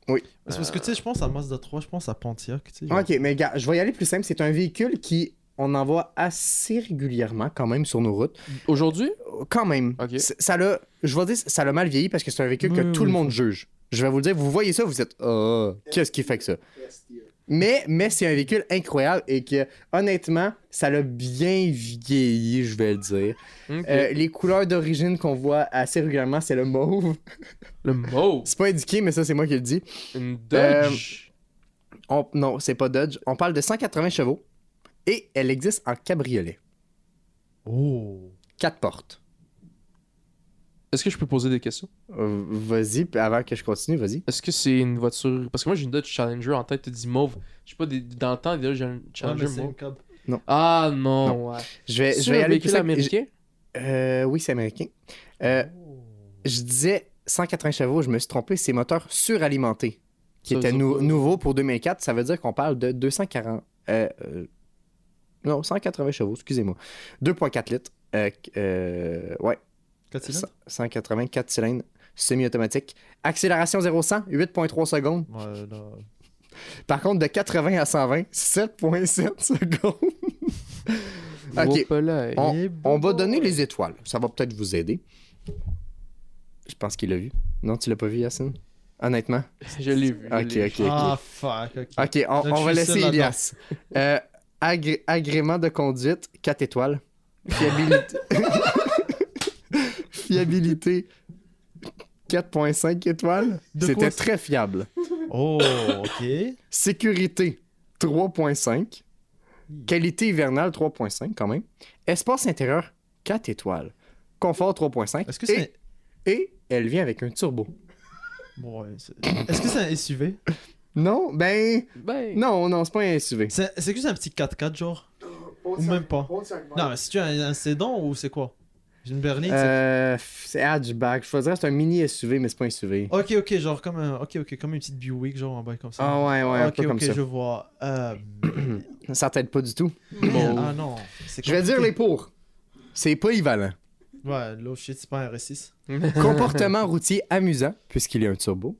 Oui. C'est parce que, tu sais, je pense à Mazda 3, je pense à Pontiac, tu sais. Ok, mais gars, je vais y aller plus simple. C'est un véhicule qui... On en voit assez régulièrement quand même sur nos routes. Aujourd'hui? Quand même. Okay. Je vais dire, ça l'a mal vieilli parce que c'est un véhicule que tout le monde juge. Je vais vous le dire, vous voyez ça, vous êtes qu'est-ce qui fait que ça? Mais c'est un véhicule incroyable et que, honnêtement, ça l'a bien vieilli, je vais le dire. Okay. Les couleurs d'origine qu'on voit assez régulièrement, c'est le mauve. Le mauve? C'est pas indiqué, mais ça, c'est moi qui le dis. Une Dodge? Non, c'est pas Dodge. On parle de 180 chevaux. Et elle existe en cabriolet. Oh. 4 portes. Est-ce que je peux poser des questions? Vas-y, avant que je continue, vas-y. Est-ce que c'est une voiture... Parce que moi, j'ai une Dodge Challenger en tête, tu dis mauve. Je sais pas, dans le temps, déjà, j'ai une Challenger mauve. Non. Ah, non, ouais. Je vais aller plus américain? Oui, c'est américain. Je disais 180 chevaux, je me suis trompé, c'est moteur suralimenté, qui était nouveau pour 2004. Ça veut dire qu'on parle de 240... Non, 180 chevaux, excusez-moi. 2.4 litres. Ouais. 4 cylindres? 184 cylindres, semi-automatique. Accélération 0-100, 8.3 secondes. Ouais, là... Par contre, de 80 à 120, 7.7 secondes. Ok, on va donner les étoiles. Ça va peut-être vous aider. Je pense qu'il l'a vu. Non, tu l'as pas vu, Yacine? Honnêtement? Je l'ai vu. Ok. Ah, fuck, ok. Ok, on va laisser Elias. Agrément de conduite, 4 étoiles. Fiabilité, 4.5 étoiles. C'était très fiable. Oh, ok. Sécurité, 3.5. Qualité hivernale, 3.5 quand même. Espace intérieur, 4 étoiles. Confort, 3.5. Est-ce que c'est... Et elle vient avec un turbo. Bon, ouais, est-ce que c'est un SUV? Non, non, c'est pas un SUV. C'est que c'est un petit 4x4 genre? Ou même pas? Non, mais c'est-tu un sédan ou c'est quoi? Une berline, c'est hatchback. Je choisirais c'est un mini SUV, mais c'est pas un SUV. Ok, genre comme un... Ok, comme une petite Buick, genre en bas comme ça. Ah ouais, un peu comme ça. Ok, je vois. Ça t'aide pas du tout. Ah non. Je vais dire les pour. C'est polyvalent. Ouais, l'autre shit, c'est pas un R6. Comportement routier amusant, puisqu'il y a un turbo.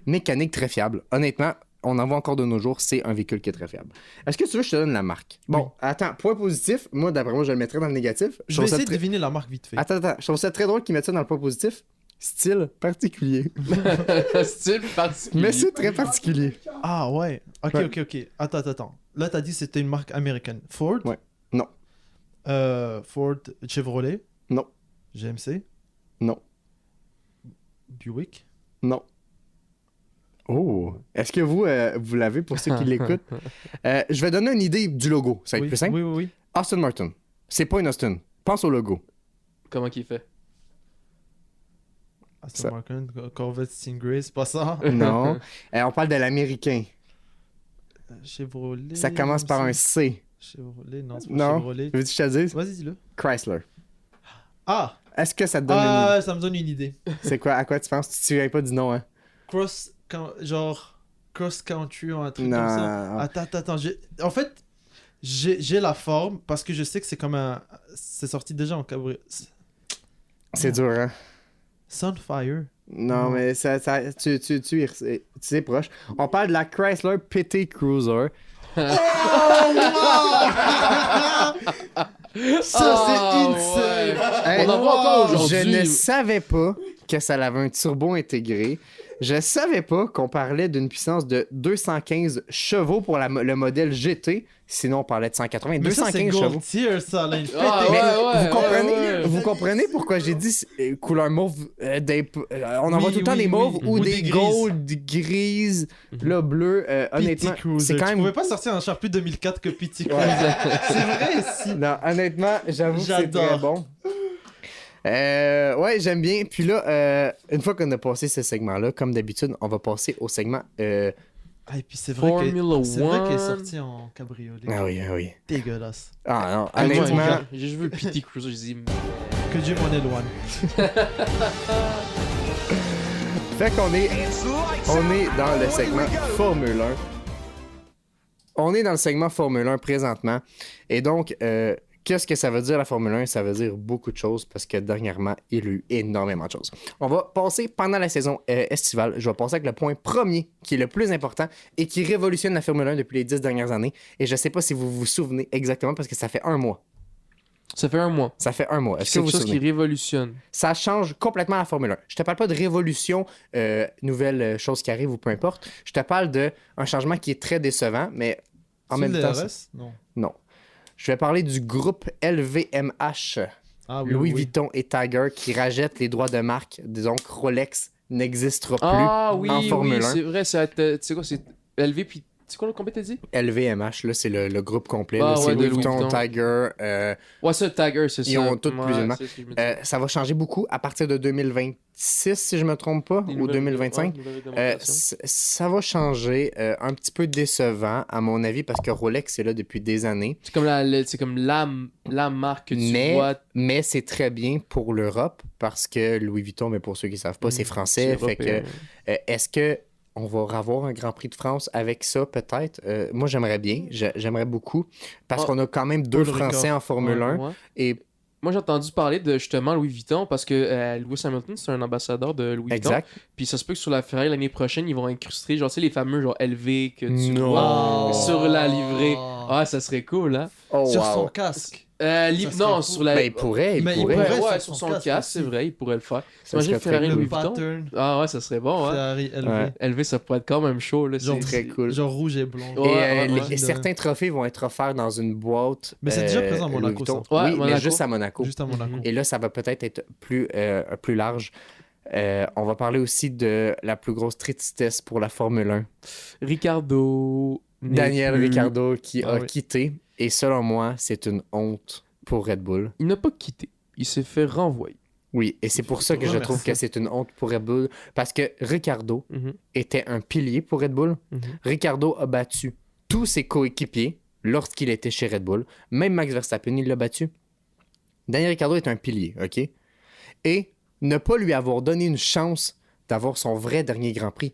Mécanique très fiable. Honnêtement, on en voit encore de nos jours, c'est un véhicule qui est très fiable. Est-ce que tu veux que je te donne la marque? Bon, attends, point positif. Moi, d'après moi, je le mettrais dans le négatif. Je vais essayer de deviner la marque vite fait. Attends. Je trouve ça très drôle qu'ils mettent ça dans le point positif. Style particulier. Style particulier. Mais c'est très particulier. Ah ouais. Ok. Attends. Là, t'as dit que c'était une marque américaine. Ford? Ouais. Non. Ford Chevrolet? Non. GMC? Non. Buick? Non. Oh, est-ce que vous l'avez pour ceux qui l'écoutent? Je vais donner une idée du logo, ça va être plus simple. Oui. Aston Martin. C'est pas une Austin. Pense au logo. Comment qu'il fait? Aston Martin, Corvette Stingray, c'est pas ça? Non. On parle de l'américain. Chevrolet. Ça commence par un C. Chevrolet, non, c'est pas Chevrolet. Veux-tu que je te dise? Vas-y, dis-le. Chrysler. Ah! Est-ce que ça te donne une idée? Ça me donne une idée. C'est quoi? À quoi tu penses? Tu te souviens pas du nom, hein? Genre cross country ou un truc comme ça. Attends. En fait, j'ai la forme parce que je sais que c'est comme un... C'est sorti déjà en cabriolet. C'est dur, hein? Sunfire. Non, mais tu es proche. On parle de la Chrysler PT Cruiser. Ça, c'est insane! Hey, on en voit encore aujourd'hui. Je ne savais pas que ça avait un turbo intégré. Je savais pas qu'on parlait d'une puissance de 215 chevaux pour le modèle GT. Sinon, on parlait de 180. Mais 215 ça, c'est chevaux. gold tier, ça, là. Vous comprenez pourquoi j'ai dit couleur mauve? On en voit tout le temps des mauves ou des gold, grises, là, bleu. Honnêtement, c'est quand même... Tu pouvais pas sortir un Sharpie 2004 que PT Cruiser. C'est vrai, si. Non, honnêtement, j'avoue que c'est très bon. Ouais, j'aime bien. Puis là, une fois qu'on a passé ce segment-là, comme d'habitude, on va passer au segment... Ah, et puis c'est vrai qu'elle est sortie en cabriolet. Ah oui. Dégueulasse. Ah non, honnêtement... J'ai vu le PT Cruiser, j'ai dit... Que Dieu m'en éloigne. Fait qu'on est dans le segment Formule 1. On est dans le segment Formule 1 présentement. Et donc, qu'est-ce que ça veut dire la Formule 1? Ça veut dire beaucoup de choses parce que dernièrement, il y a eu énormément de choses. On va passer pendant la saison estivale. Je vais passer avec le point premier qui est le plus important et qui révolutionne la Formule 1 depuis les 10 dernières années. Et je ne sais pas si vous vous souvenez exactement parce que ça fait un mois. Ça fait un mois. Ça fait un mois. C'est quelque chose qui révolutionne. Ça change complètement la Formule 1. Je te parle pas de révolution, nouvelle chose qui arrive ou peu importe. Je te parle d'un changement qui est très décevant, mais en même temps... Non. Je vais parler du groupe LVMH, Louis Vuitton et Tiger, qui rachètent les droits de marque. Disons que Rolex n'existera plus en Formule 1. C'est vrai, tu sais quoi, c'est LV puis... C'est quoi le complet, t'as dit? LVMH, là, c'est le groupe complet. C'est Louis Vuitton, Tiger. Ouais, ça, Tiger, c'est ça. Ils ont tous plus ou moins. Ça va changer beaucoup à partir de 2026, si je me trompe pas, ou 2025. Ça va changer. Un petit peu décevant, à mon avis, parce que Rolex est là depuis des années. C'est comme la marque que tu vois. Mais c'est très bien pour l'Europe, parce que Louis Vuitton, mais pour ceux qui ne savent pas, c'est français. Fait que, est-ce que on va avoir un Grand Prix de France avec ça, peut-être. Moi, j'aimerais bien. J'aimerais beaucoup. Parce qu'on a quand même deux Français en Formule 1. Et... Moi, j'ai entendu parler de justement Louis Vuitton parce que Lewis Hamilton, c'est un ambassadeur de Louis Vuitton. Puis ça se peut que sur la Ferrari l'année prochaine, ils vont incruster, genre, tu sais, les fameux genre LV que tu vois sur la livrée. Ah, ça serait cool, hein? Sur son casque. Non, sur la. Ben, il pourrait. Ouais, sur son casque, c'est vrai, il pourrait le faire. Imagine Ferrari Louis Vuitton. Ah ouais, ça serait bon, hein? Ferrari LV. LV, ça pourrait être quand même chaud, là. C'est très cool. Genre rouge et blond. Et certains trophées vont être offerts dans une boîte. Mais c'est déjà présent à Monaco, ça. Oui, mais juste à Monaco. Juste à Monaco. Et là, ça va peut-être être plus large. On va parler aussi de la plus grosse tristesse pour la Formule 1. Daniel Ricciardo qui a quitté. Et selon moi, c'est une honte pour Red Bull. Il n'a pas quitté. Il s'est fait renvoyer. Oui, et c'est pour ça que je trouve que c'est une honte pour Red Bull. Parce que Ricciardo était un pilier pour Red Bull. Ricciardo a battu tous ses coéquipiers lorsqu'il était chez Red Bull. Même Max Verstappen, il l'a battu. Daniel Ricciardo est un pilier, OK? Et ne pas lui avoir donné une chance d'avoir son vrai dernier Grand Prix.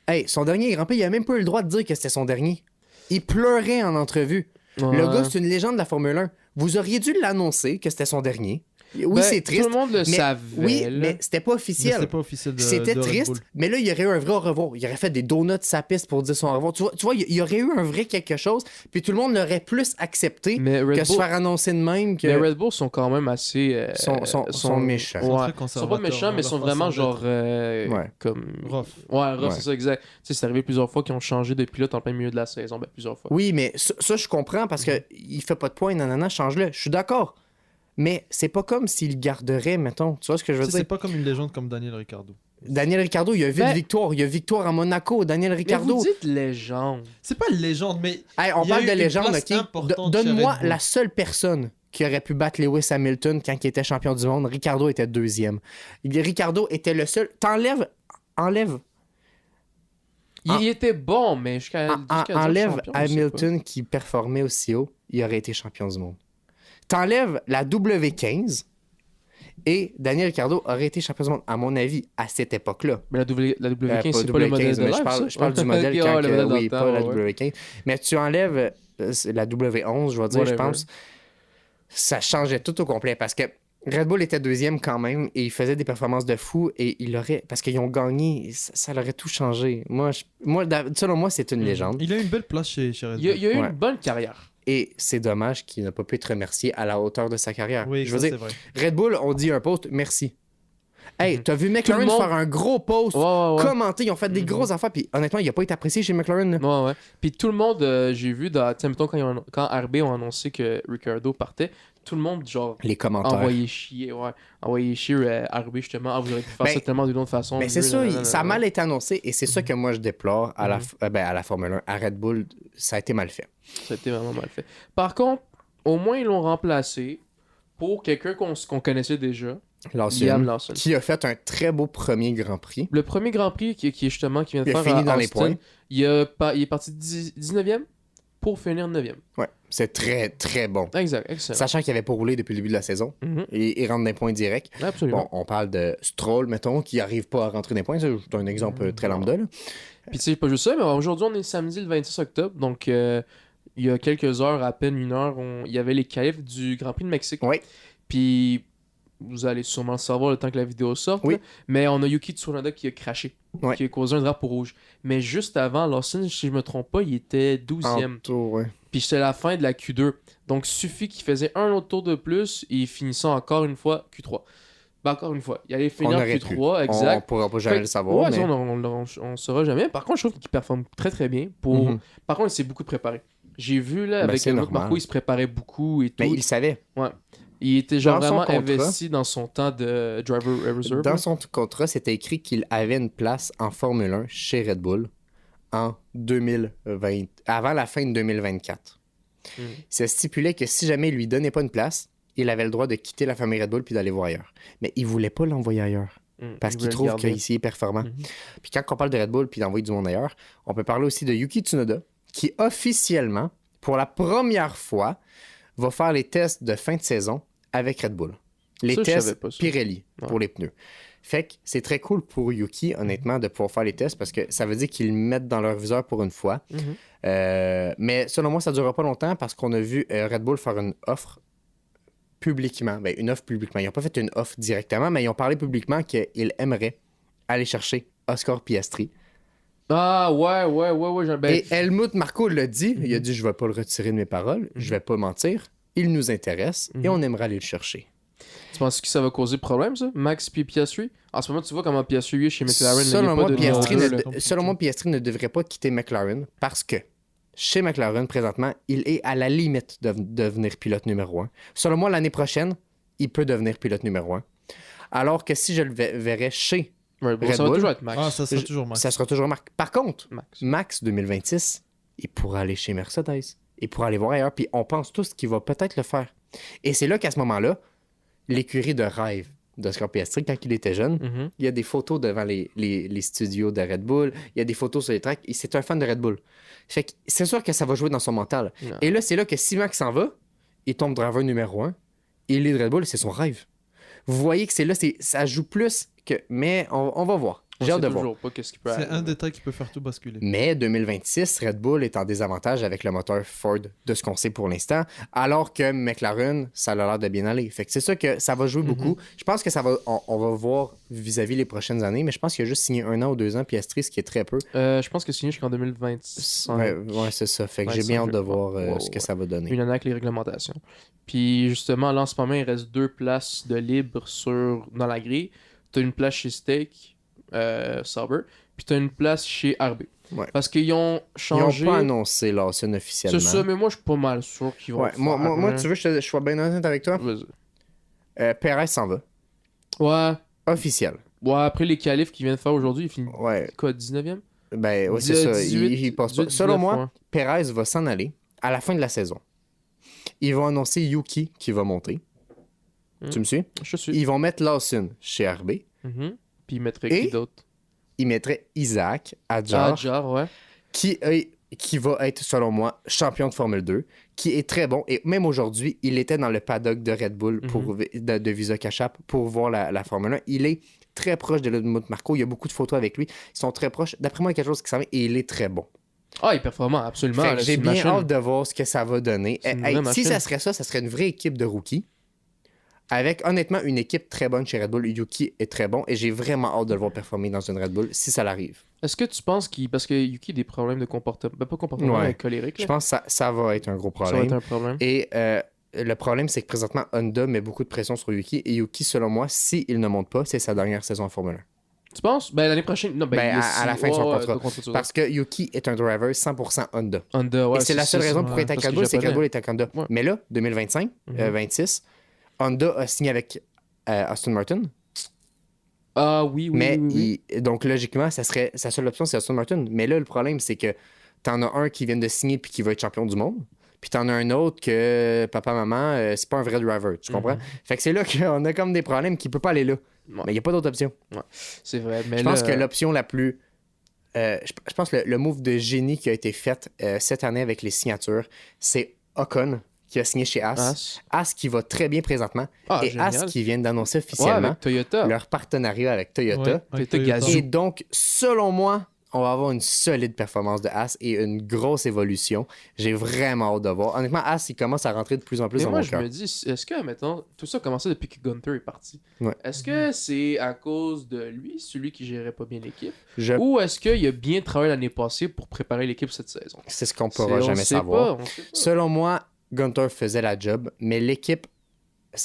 Hey, son dernier Grand Prix, il a même pas eu le droit de dire que c'était son dernier. Il pleurait en entrevue. Ouais. Le gars, c'est une légende de la Formule 1. Vous auriez dû l'annoncer que c'était son dernier. Oui, c'est triste. Tout le monde le savait. Oui, mais c'était pas officiel. C'était pas officiel C'était triste, mais là, il y aurait eu un vrai au revoir. Il aurait fait des donuts de sa piste pour dire son au revoir. Tu vois, il y aurait eu un vrai quelque chose, puis tout le monde l'aurait plus accepté que se faire annoncer de même. Que... Mais Red Bull sont quand même assez... sont méchants. Ouais. Ils sont pas méchants, mais ils sont vraiment genre... comme... Rough. Ouais, c'est ça, exact. Tu sais, c'est arrivé plusieurs fois qu'ils ont changé de pilote en plein milieu de la saison. Ben, plusieurs fois. Oui, mais ça je comprends, parce que il fait pas de points, nanana, change-le. Je suis d'accord. Mais c'est pas comme s'il garderait, mettons. Tu vois ce que je veux dire? C'est pas comme une légende comme Daniel Ricciardo. Daniel Ricciardo, il y a 8 victoires. Il y a victoire à Monaco. Daniel Ricciardo. Mais vous dites légende. C'est pas une légende, mais. Hey, on parle de légende, ok? Donne-moi la seule personne qui aurait pu battre Lewis Hamilton quand il était champion du monde. Ricciardo était deuxième. Ricciardo était le seul. Enlève. Il était bon, mais enlève Hamilton qui performait aussi haut, il aurait été champion du monde. T'enlèves la W15 et Daniel Ricciardo aurait été champion du monde, à mon avis, à cette époque-là. Mais la W15, c'est pas le modèle de live, je parle du modèle quand... oui, pas la W15. Mais tu enlèves la W11, je vais dire, je pense, ça changeait tout au complet parce que Red Bull était deuxième quand même et il faisait des performances de fou et il aurait... Parce qu'ils ont gagné, ça aurait tout changé. Selon moi, c'est une légende. Il a eu une belle place chez Red Bull. Il a eu une bonne carrière. Et c'est dommage qu'il n'a pas pu être remercié à la hauteur de sa carrière. Oui, je veux dire, Red Bull, on dit un post, merci. Hey, t'as vu McLaren faire un gros post, commenter, ils ont fait des grosses affaires, puis honnêtement, il n'a pas été apprécié chez McLaren. Là. Ouais. Puis tout le monde, j'ai vu, mettons, quand RB ont annoncé que Ricciardo partait, tout le monde, genre, les commentaires. Envoyé chier RB, justement. Vous auriez pu faire ça tellement d'une autre façon. Mais c'est ça, ça a mal été annoncé, et c'est ça que moi je déplore à la Formule 1. À Red Bull, ça a été mal fait. Ça a été vraiment mal fait. Par contre, au moins, ils l'ont remplacé pour quelqu'un qu'on connaissait déjà. Liam Lawson. Qui a fait un très beau premier Grand Prix. Le premier Grand Prix qui vient de faire fini dans Austin, les points. Il est parti 19e pour finir 9e. Ouais, c'est très, très bon. Exact, excellent. Sachant qu'il n'avait pas roulé depuis le début de la saison. Et il rentre des points directs. Absolument. Bon, on parle de Stroll, mettons, qui n'arrive pas à rentrer des points. C'est un exemple très lambda. Là. Puis tu sais, pas juste ça, mais aujourd'hui, on est samedi le 26 octobre. Donc, il y a quelques heures, à peine une heure, il y avait les qualifs du Grand Prix de Mexique. Oui. Puis, vous allez sûrement le savoir le temps que la vidéo sorte. Oui. Là, mais on a Yuki Tsunoda qui a craché. Ouais. Qui a causé un drapeau rouge. Mais juste avant, Lawson, si je me trompe pas, il était 12e. Puis c'était la fin de la Q2. Donc, suffit qu'il faisait un autre tour de plus et finissant encore une fois Q3. Ben, encore une fois, il allait finir Q3, exact. On pourra pas jamais le savoir. Ouais, mais... on saura jamais. Par contre, je trouve qu'il performe très très bien. Par contre, il s'est beaucoup préparé. J'ai vu là, avec Marco, il se préparait beaucoup et tout. Mais il savait. Ouais. Il était genre vraiment investi dans son temps de driver reserve. Dans son contrat, c'était écrit qu'il avait une place en Formule 1 chez Red Bull en 2020, avant la fin de 2024. Ça stipulait que si jamais il lui donnait pas une place, il avait le droit de quitter la famille Red Bull puis d'aller voir ailleurs. Mais il voulait pas l'envoyer ailleurs. Parce qu'il trouve qu'ici est performant. Puis quand on parle de Red Bull puis d'envoyer du monde ailleurs, on peut parler aussi de Yuki Tsunoda, qui officiellement, pour la première fois, va faire les tests de fin de saison avec Red Bull. Les tests Pirelli pour les pneus. Fait que c'est très cool pour Yuki, honnêtement, de pouvoir faire les tests parce que ça veut dire qu'ils le mettent dans leur viseur pour une fois. Mais selon moi, ça ne durera pas longtemps parce qu'on a vu Red Bull faire une offre publiquement. Ben, une offre publiquement. Ils n'ont pas fait une offre directement, mais ils ont parlé publiquement qu'ils aimeraient aller chercher Oscar Piastri. Ah, ouais. Et Helmut Marko l'a dit. Il a dit, je ne vais pas le retirer de mes paroles. Je ne vais pas mentir. Il nous intéresse et on aimerait aller le chercher. Tu penses que ça va causer problème, ça? Max puis Piastri? En ce moment, tu vois comment Piastri est chez McLaren. Selon moi, Piastri ne devrait pas quitter McLaren parce que chez McLaren, présentement, il est à la limite de devenir pilote numéro 1. Selon moi, l'année prochaine, il peut devenir pilote numéro 1. Alors que si je le verrais chez Red Bull, ça va toujours être Max. Ça sera toujours Max. Ça sera toujours Max. Par contre, Max 2026, il pourra aller chez Mercedes. Il pourra aller voir ailleurs. Puis on pense tous qu'il va peut-être le faire. Et c'est là qu'à ce moment-là, l'écurie de rêve d'Oscar Piastri, quand il était jeune, il y a des photos devant les studios de Red Bull, il y a des photos sur les tracks, et c'est un fan de Red Bull. Fait que c'est sûr que ça va jouer dans son mental. Et là, c'est là que si Max s'en va, il tombe driver numéro 1, il de Red Bull, c'est son rêve. Vous voyez que ça joue plus que... Mais on va voir. J'ai hâte de voir. C'est un détail qui peut faire tout basculer. Mais 2026, Red Bull est en désavantage avec le moteur Ford de ce qu'on sait pour l'instant, alors que McLaren, ça a l'air de bien aller. Fait que c'est ça que ça va jouer beaucoup. Je pense que on va voir vis-à-vis les prochaines années, mais je pense qu'il a juste signé 1 an ou 2 ans Piastri, ce qui est très peu. Je pense que signé jusqu'en 2025. Ouais, c'est ça. Fait que j'ai bien hâte de voir ce que ça va donner. Une année avec les réglementations. Puis justement, là en ce moment, il reste 2 places de libre dans la grille. Tu as une place chez Steak. Sauber, puis t'as une place chez RB. Ouais. Parce qu'ils ont changé. Ils n'ont pas annoncé Lawson officiellement. C'est ça, mais moi je suis pas mal sûr qu'ils vont. Ouais, moi, tu veux que je sois bien honnête avec toi? Vas-y. Perez s'en va. Ouais. Officiel. Ouais, après les qualifs qu'ils viennent de faire aujourd'hui, il finit quoi, 19e? Ben, ouais, c'est ça. Il passe pas. Selon moi, Perez va s'en aller à la fin de la saison. Ils vont annoncer Yuki qui va monter. Tu me suis? Je suis. Ils vont mettre Lawson chez RB. Puis il mettrait qui d'autre? Il mettrait Isaac Hadjar, ouais. qui va être, selon moi, champion de Formule 2, qui est très bon. Et même aujourd'hui, il était dans le paddock de Red Bull de Visa Cash-App pour voir la Formule 1. Il est très proche de Helmut Marko. Il y a beaucoup de photos avec lui. Ils sont très proches. D'après moi, il y a quelque chose qui s'en vient et il est très bon. Ah, il est performant, absolument. J'ai bien hâte de voir ce que ça va donner. Si ça serait ça serait une vraie équipe de rookies. Avec, honnêtement, une équipe très bonne chez Red Bull. Yuki est très bon et j'ai vraiment hâte de le voir performer dans une Red Bull si ça l'arrive. Est-ce que tu penses parce que Yuki a des problèmes de comportement, pas comportement, mais colérique. Je pense que ça va être un gros problème. Ça va être un problème. Et le problème, c'est que présentement, Honda met beaucoup de pression sur Yuki et Yuki, selon moi, s'il ne monte pas, c'est sa dernière saison en Formule 1. Tu penses? Ben, l'année prochaine. Non, à la fin de son contrat. Parce que Yuki est un driver 100% Honda. Ouais, et c'est la seule raison pour être à Red Bull, c'est que Red Bull est à Honda. Ouais. Mais là, 2025, 26, Honda a signé avec Aston Martin. Ah oui. Donc, logiquement, sa seule option, c'est Aston Martin. Mais là, le problème, c'est que t'en as un qui vient de signer puis qui va être champion du monde. Puis t'en as un autre que papa, maman, c'est pas un vrai driver. Tu comprends? Fait que c'est là qu'on a comme des problèmes qu'il peut pas aller là. Ouais. Mais il n'y a pas d'autre option. Ouais. C'est vrai. Mais je pense que l'option la plus. Je pense que le move de génie qui a été fait cette année avec les signatures, c'est Ocon qui a signé chez As. As qui va très bien présentement. Et génial. As qui vient d'annoncer officiellement leur partenariat avec Toyota. Et donc, selon moi, on va avoir une solide performance de As et une grosse évolution. J'ai vraiment hâte de voir. Honnêtement, As, il commence à rentrer de plus en plus dans mon cœur. Moi, je me dis, est-ce que, mettons, tout ça a commencé depuis que Gunther est parti? Ouais. Est-ce que c'est à cause de lui, celui qui gérait pas bien l'équipe? Ou est-ce qu'il a bien travaillé l'année passée pour préparer l'équipe cette saison? C'est ce qu'on pourra jamais savoir. On sait pas. Selon moi, Gunther faisait la job, mais l'équipe...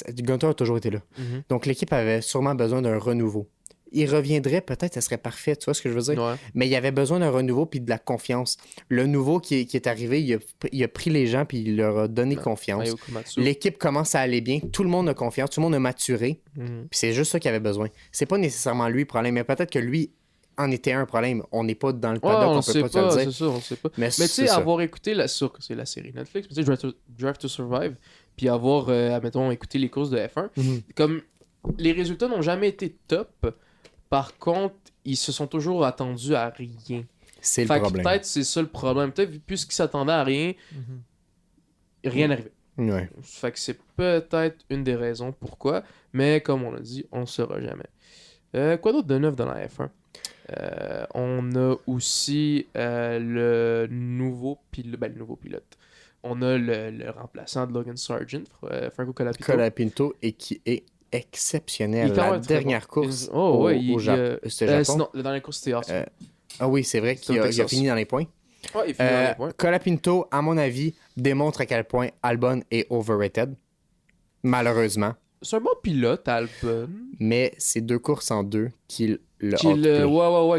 Gunther a toujours été là. Donc, l'équipe avait sûrement besoin d'un renouveau. Il reviendrait, peut-être, ça serait parfait, tu vois ce que je veux dire? Ouais. Mais il y avait besoin d'un renouveau puis de la confiance. Le nouveau qui est arrivé, il a pris les gens puis il leur a donné confiance. L'équipe commence à aller bien, tout le monde a confiance, tout le monde a maturé. Puis c'est juste ça qu'il avait besoin. C'est pas nécessairement lui le problème, mais peut-être que lui en était un problème. On n'est pas dans le paddock, on peut pas te le dire. C'est ça, on sait pas. Mais tu sais, avoir écouté c'est la série Netflix, tu sais, Drive to Survive, puis avoir, admettons, écouté les courses de F1, comme les résultats n'ont jamais été top. Par contre, ils se sont toujours attendus à rien. C'est le problème. Peut-être c'est ça le problème. Peut-être puisqu'ils s'attendaient à rien, rien n'arrivait. Ouais. Fait que c'est peut-être une des raisons pourquoi. Mais comme on l'a dit, on ne saura jamais. Quoi d'autre de neuf dans la F1? On a aussi le nouveau pilote. On a le remplaçant de Logan Sargent, Franco Colapinto, et qui est exceptionnel. La dernière course au Japon. Sinon, dans la course, c'était Austin. Ah oui, c'est vrai qu'il a fini dans les points. Ouais, il finit dans les points. Colapinto, à mon avis, démontre à quel point Albon est overrated. Malheureusement. C'est un bon pilote, Albon. Mais c'est 2 courses en 2 qu'il le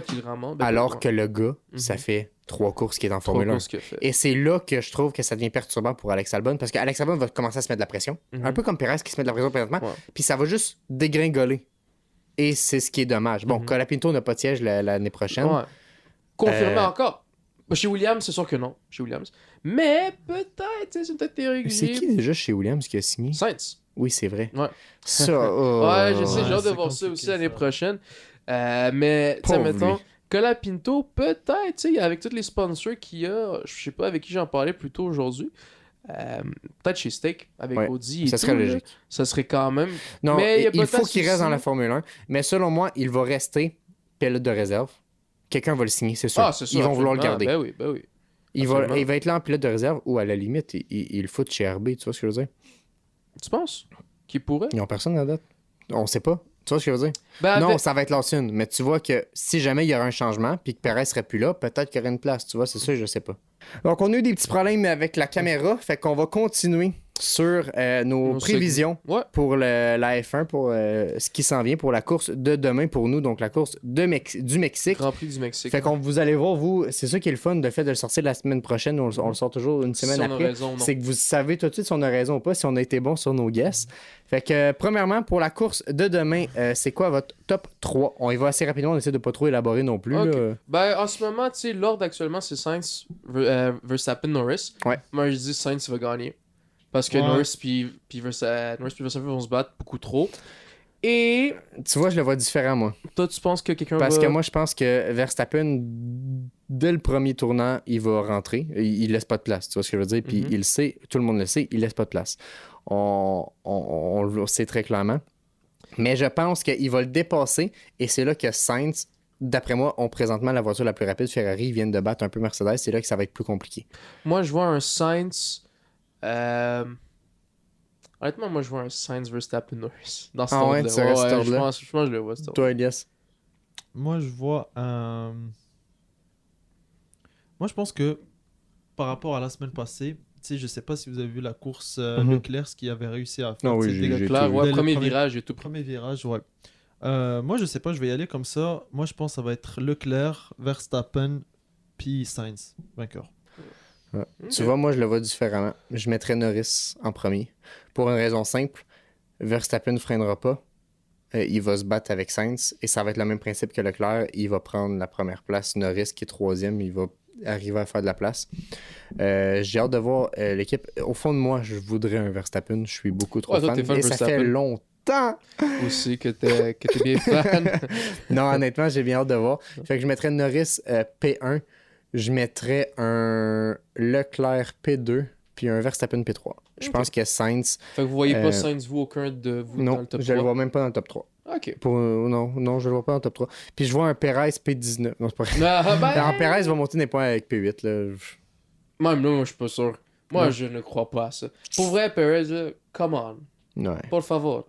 qu'il remonte. Alors que le gars, ça fait 3 courses qu'il est en Formule 1. Et c'est là que je trouve que ça devient perturbant pour Alex Albon, parce qu'Alex Albon va commencer à se mettre de la pression. Un peu comme Perez qui se met de la pression présentement. Puis ça va juste dégringoler. Et c'est ce qui est dommage. Bon, Colapinto n'a pas de siège l'année prochaine. Ouais. Confirmé encore. Chez Williams, c'est sûr que non. Chez Williams. Mais peut-être, c'est peut-être théorie. C'est qui déjà chez Williams qui a signé? Sainz. Oui, c'est vrai. Ouais. Ça, ouais, je sais, j'ai hâte de voir ça aussi l'année prochaine. Mais, tu sais, mettons, Colapinto, peut-être, tu sais, avec tous les sponsors qu'il y a, je sais pas avec qui j'en parlais plus tôt aujourd'hui, peut-être chez Steak avec Audi. Ça serait logique. Ça serait quand même. Non, mais il faut qu'il reste dans la Formule 1. Mais selon moi, il va rester pilote de réserve. Quelqu'un va le signer, c'est sûr. Ah, c'est sûr. Ils vont vouloir le garder. Ben oui. Il va être là en pilote de réserve ou à la limite, il le fout chez RB, tu vois ce que je veux dire? Tu penses qu'il pourrait? Ils n'ont personne à la date. On sait pas. Tu vois ce que je veux dire? Non, ça va être Lawson. Mais tu vois que si jamais il y aura un changement puis que Perez serait plus là, peut-être qu'il y aurait une place. Tu vois, c'est ça, je sais pas. Donc, on a eu des petits problèmes avec la caméra. Fait qu'on va continuer sur nos prévisions pour la F1, pour ce qui s'en vient, pour la course de demain pour nous. Donc, la course du Mexique. Grand Prix du Mexique. Fait qu'on vous allez voir, vous, c'est ça qui est le fun de fait de le sortir la semaine prochaine. On le sort toujours une semaine après. C'est que vous savez tout de suite si on a raison ou pas, si on a été bon sur nos guesses. Fait que, premièrement, pour la course de demain, c'est quoi votre top 3? On y va assez rapidement, on essaie de pas trop élaborer non plus. Okay. En ce moment, tu sais, l'ordre actuellement, c'est Sainz, Verstappen, Norris. Ouais. Moi, je dis Sainz va gagner. Parce que Norris puis Verstappen vont se battre beaucoup trop. Et... Tu vois, je le vois différent, moi. Toi, tu penses que quelqu'un Parce que moi, je pense que Verstappen, dès le premier tournant, il va rentrer. Il laisse pas de place, tu vois ce que je veux dire? Puis il le sait, tout le monde le sait, il laisse pas de place. On le sait très clairement. Mais je pense qu'il va le dépasser et c'est là que Sainz, d'après moi, ont présentement la voiture la plus rapide. Ferrari, ils viennent de battre un peu Mercedes. C'est là que ça va être plus compliqué. Moi, je vois un Sainz... Honnêtement, moi, je vois un Sainz Verstappen Norris. Dans ce ordre-là. Je pense que je le vois. Toi, Elias? Moi, je vois un... Moi, je pense que par rapport à la semaine passée, tu sais, je sais pas si vous avez vu la course Leclerc, ce qu'il avait réussi à faire. Non, oui, Leclerc, premier virage et tout. Premier virage, ouais. Moi, je sais pas, je vais y aller comme ça. Moi, je pense que ça va être Leclerc, Verstappen, puis Sainz, vainqueur. Ouais. Okay. Tu vois, moi, je le vois différemment. Je mettrais Norris en premier. Pour une raison simple, Verstappen ne freinera pas. Il va se battre avec Sainz et ça va être le même principe que Leclerc. Il va prendre la première place. Norris, qui est troisième, il va arriver à faire de la place. J'ai hâte de voir l'équipe. Au fond de moi, je voudrais un Verstappen. Je suis beaucoup trop fan. Et ça fait longtemps aussi que t'es bien fan. Non, honnêtement, j'ai bien hâte de voir. Fait que je mettrais Norris P1. Je mettrais un Leclerc P2 puis un Verstappen P3. Je pense que Sainz... Fait que vous voyez pas Sainz, vous, aucun de vous dans le top 3? Non, je le vois même pas dans le top 3. OK. Non, je le vois pas dans le top 3. Puis je vois un Perez P19. Non, c'est pas vrai. Perez va monter des points avec P8. Là. Même là, moi, je suis pas sûr. Moi, je ne crois pas à ça. Pour vrai, Perez, là, come on. Ouais. Por favor.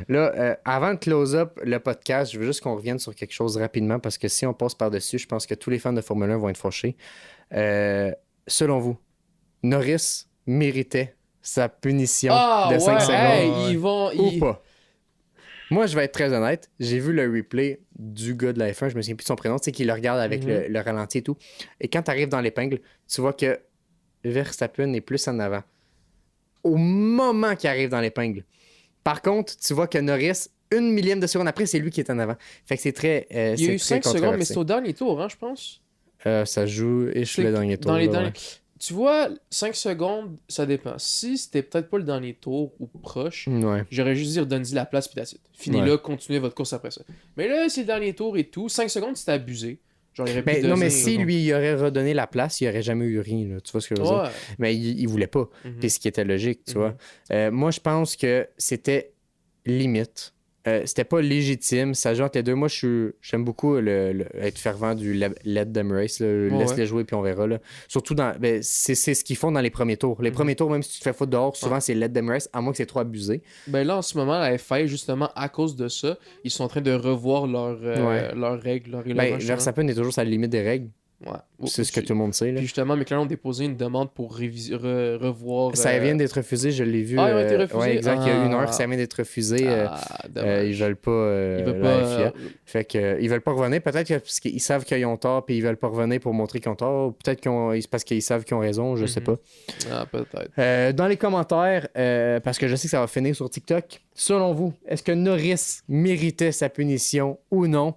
Là, avant de close up le podcast, je veux juste qu'on revienne sur quelque chose rapidement parce que si on passe par-dessus, je pense que tous les fans de Formule 1 vont être fâchés. Selon vous, Norris méritait sa punition de 5 secondes ou pas? Moi, je vais être très honnête. J'ai vu le replay du gars de la F1, je me souviens plus de son prénom, tu sais, qui le regarde avec le ralenti et tout. Et quand tu arrives dans l'épingle, tu vois que Verstappen est plus en avant. Au moment qu'il arrive dans l'épingle. Par contre, tu vois que Norris, 1 millième de seconde après, c'est lui qui est en avant. Fait que c'est très. Il y a eu 5 secondes, mais c'est au dernier tour, hein, je pense. Ça joue et je suis le dernier tour. Tu vois, 5 secondes, ça dépend. Si c'était peut-être pas le dernier tour ou proche, j'aurais juste dit redonnez la place puis la suite. Fini là, continuez votre course après ça. Mais là, c'est le dernier tour et tout. 5 secondes, c'était abusé. Genre, non, mais si lui il aurait redonné la place, il n'y aurait jamais eu rien. Là. Tu vois ce que je veux dire? Mais il voulait pas. Puis ce qui était logique, tu vois. Moi, je pense que c'était limite. C'était pas légitime. Ça joue entre les deux. Moi, j'aime beaucoup être fervent du let them race. Laisse-les jouer puis on verra. Là. Surtout, c'est ce qu'ils font dans les premiers tours. Les premiers tours, même si tu te fais foutre dehors, souvent c'est let them race, à moins que c'est trop abusé. Ben là, en ce moment, la FIA, justement, à cause de ça, ils sont en train de revoir leurs règles, leurs règlements. Verstappen est toujours à la limite des règles. Ouais. C'est ce que tout le monde sait. Là. Puis justement, McLaren ont déposé une demande pour revoir. Ça vient d'être refusé, je l'ai vu. Ah, il a été refusé. Ouais, exact. Il y a 1 heure que ça vient d'être refusé. Ils veulent pas. Fait que ils veulent pas revenir. Peut-être parce qu'ils savent qu'ils ont tort, puis ils veulent pas revenir pour montrer qu'ils ont tort. Peut-être parce qu'ils savent qu'ils ont raison, je sais pas. Ah, peut-être. Dans les commentaires, parce que je sais que ça va finir sur TikTok. Selon vous, est-ce que Norris méritait sa punition ou non?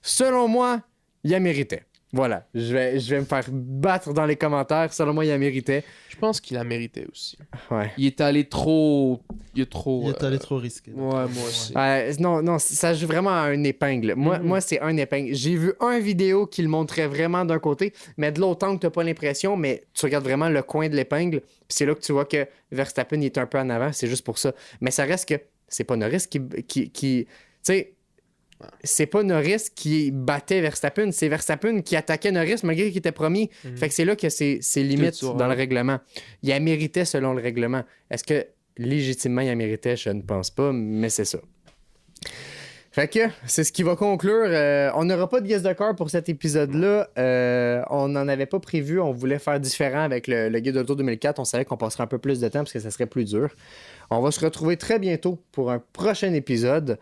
Selon moi, il a mérité. Voilà, je vais me faire battre dans les commentaires. Selon moi, il a mérité. Je pense qu'il a mérité aussi. Ouais. Il est allé trop... Il est allé trop risqué. Ouais, moi aussi. Non, ça joue vraiment à une épingle. Moi, c'est un épingle. J'ai vu un vidéo qui le montrait vraiment d'un côté, mais de l'autre angle, t'as pas l'impression, mais tu regardes vraiment le coin de l'épingle, puis c'est là que tu vois que Verstappen il est un peu en avant, c'est juste pour ça. Mais ça reste que c'est pas Norris qui tu sais, c'est pas Norris qui battait Verstappen, c'est Verstappen qui attaquait Norris malgré qu'il était premier. Fait que c'est là que c'est limite dans le règlement. Il a mérité selon le règlement. Est-ce que légitimement il a mérité? Je ne pense pas, mais c'est ça. Fait que c'est ce qui va conclure. On n'aura pas de guest de cœur pour cet épisode-là. On n'en avait pas prévu. On voulait faire différent avec le guide de l'auto 2004. On savait qu'on passerait un peu plus de temps parce que ça serait plus dur. On va se retrouver très bientôt pour un prochain épisode.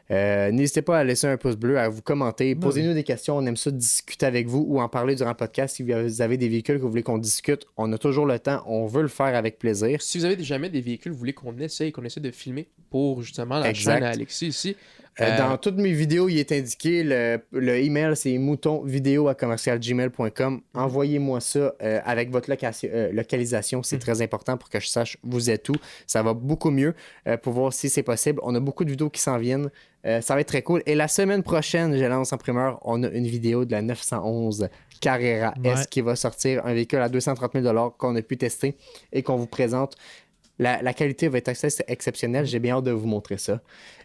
N'hésitez pas à laisser un pouce bleu, à vous commenter, posez-nous des questions, on aime ça discuter avec vous ou en parler durant le podcast. Si vous avez des véhicules que vous voulez qu'on discute, on a toujours le temps, on veut le faire avec plaisir. Si vous avez jamais des véhicules que vous voulez qu'on essaie de filmer pour justement la chaîne à Alexis ici. Dans toutes mes vidéos, il est indiqué, le email c'est moutonvideo@commercialgmail.com. Envoyez-moi ça avec votre localisation, c'est très important pour que je sache vous êtes où. Ça va beaucoup mieux pour voir si c'est possible. On a beaucoup de vidéos qui s'en viennent. Ça va être très cool. Et la semaine prochaine, je lance en primeur, on a une vidéo de la 911 Carrera S qui va sortir, un véhicule à 230 000 qu'on a pu tester et qu'on vous présente. La qualité va être exceptionnelle. J'ai bien hâte de vous montrer ça.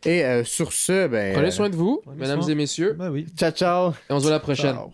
Et sur ce, prenez soin de vous, mesdames et messieurs. Ben oui. Ciao, ciao. Et on se voit la prochaine. Ciao.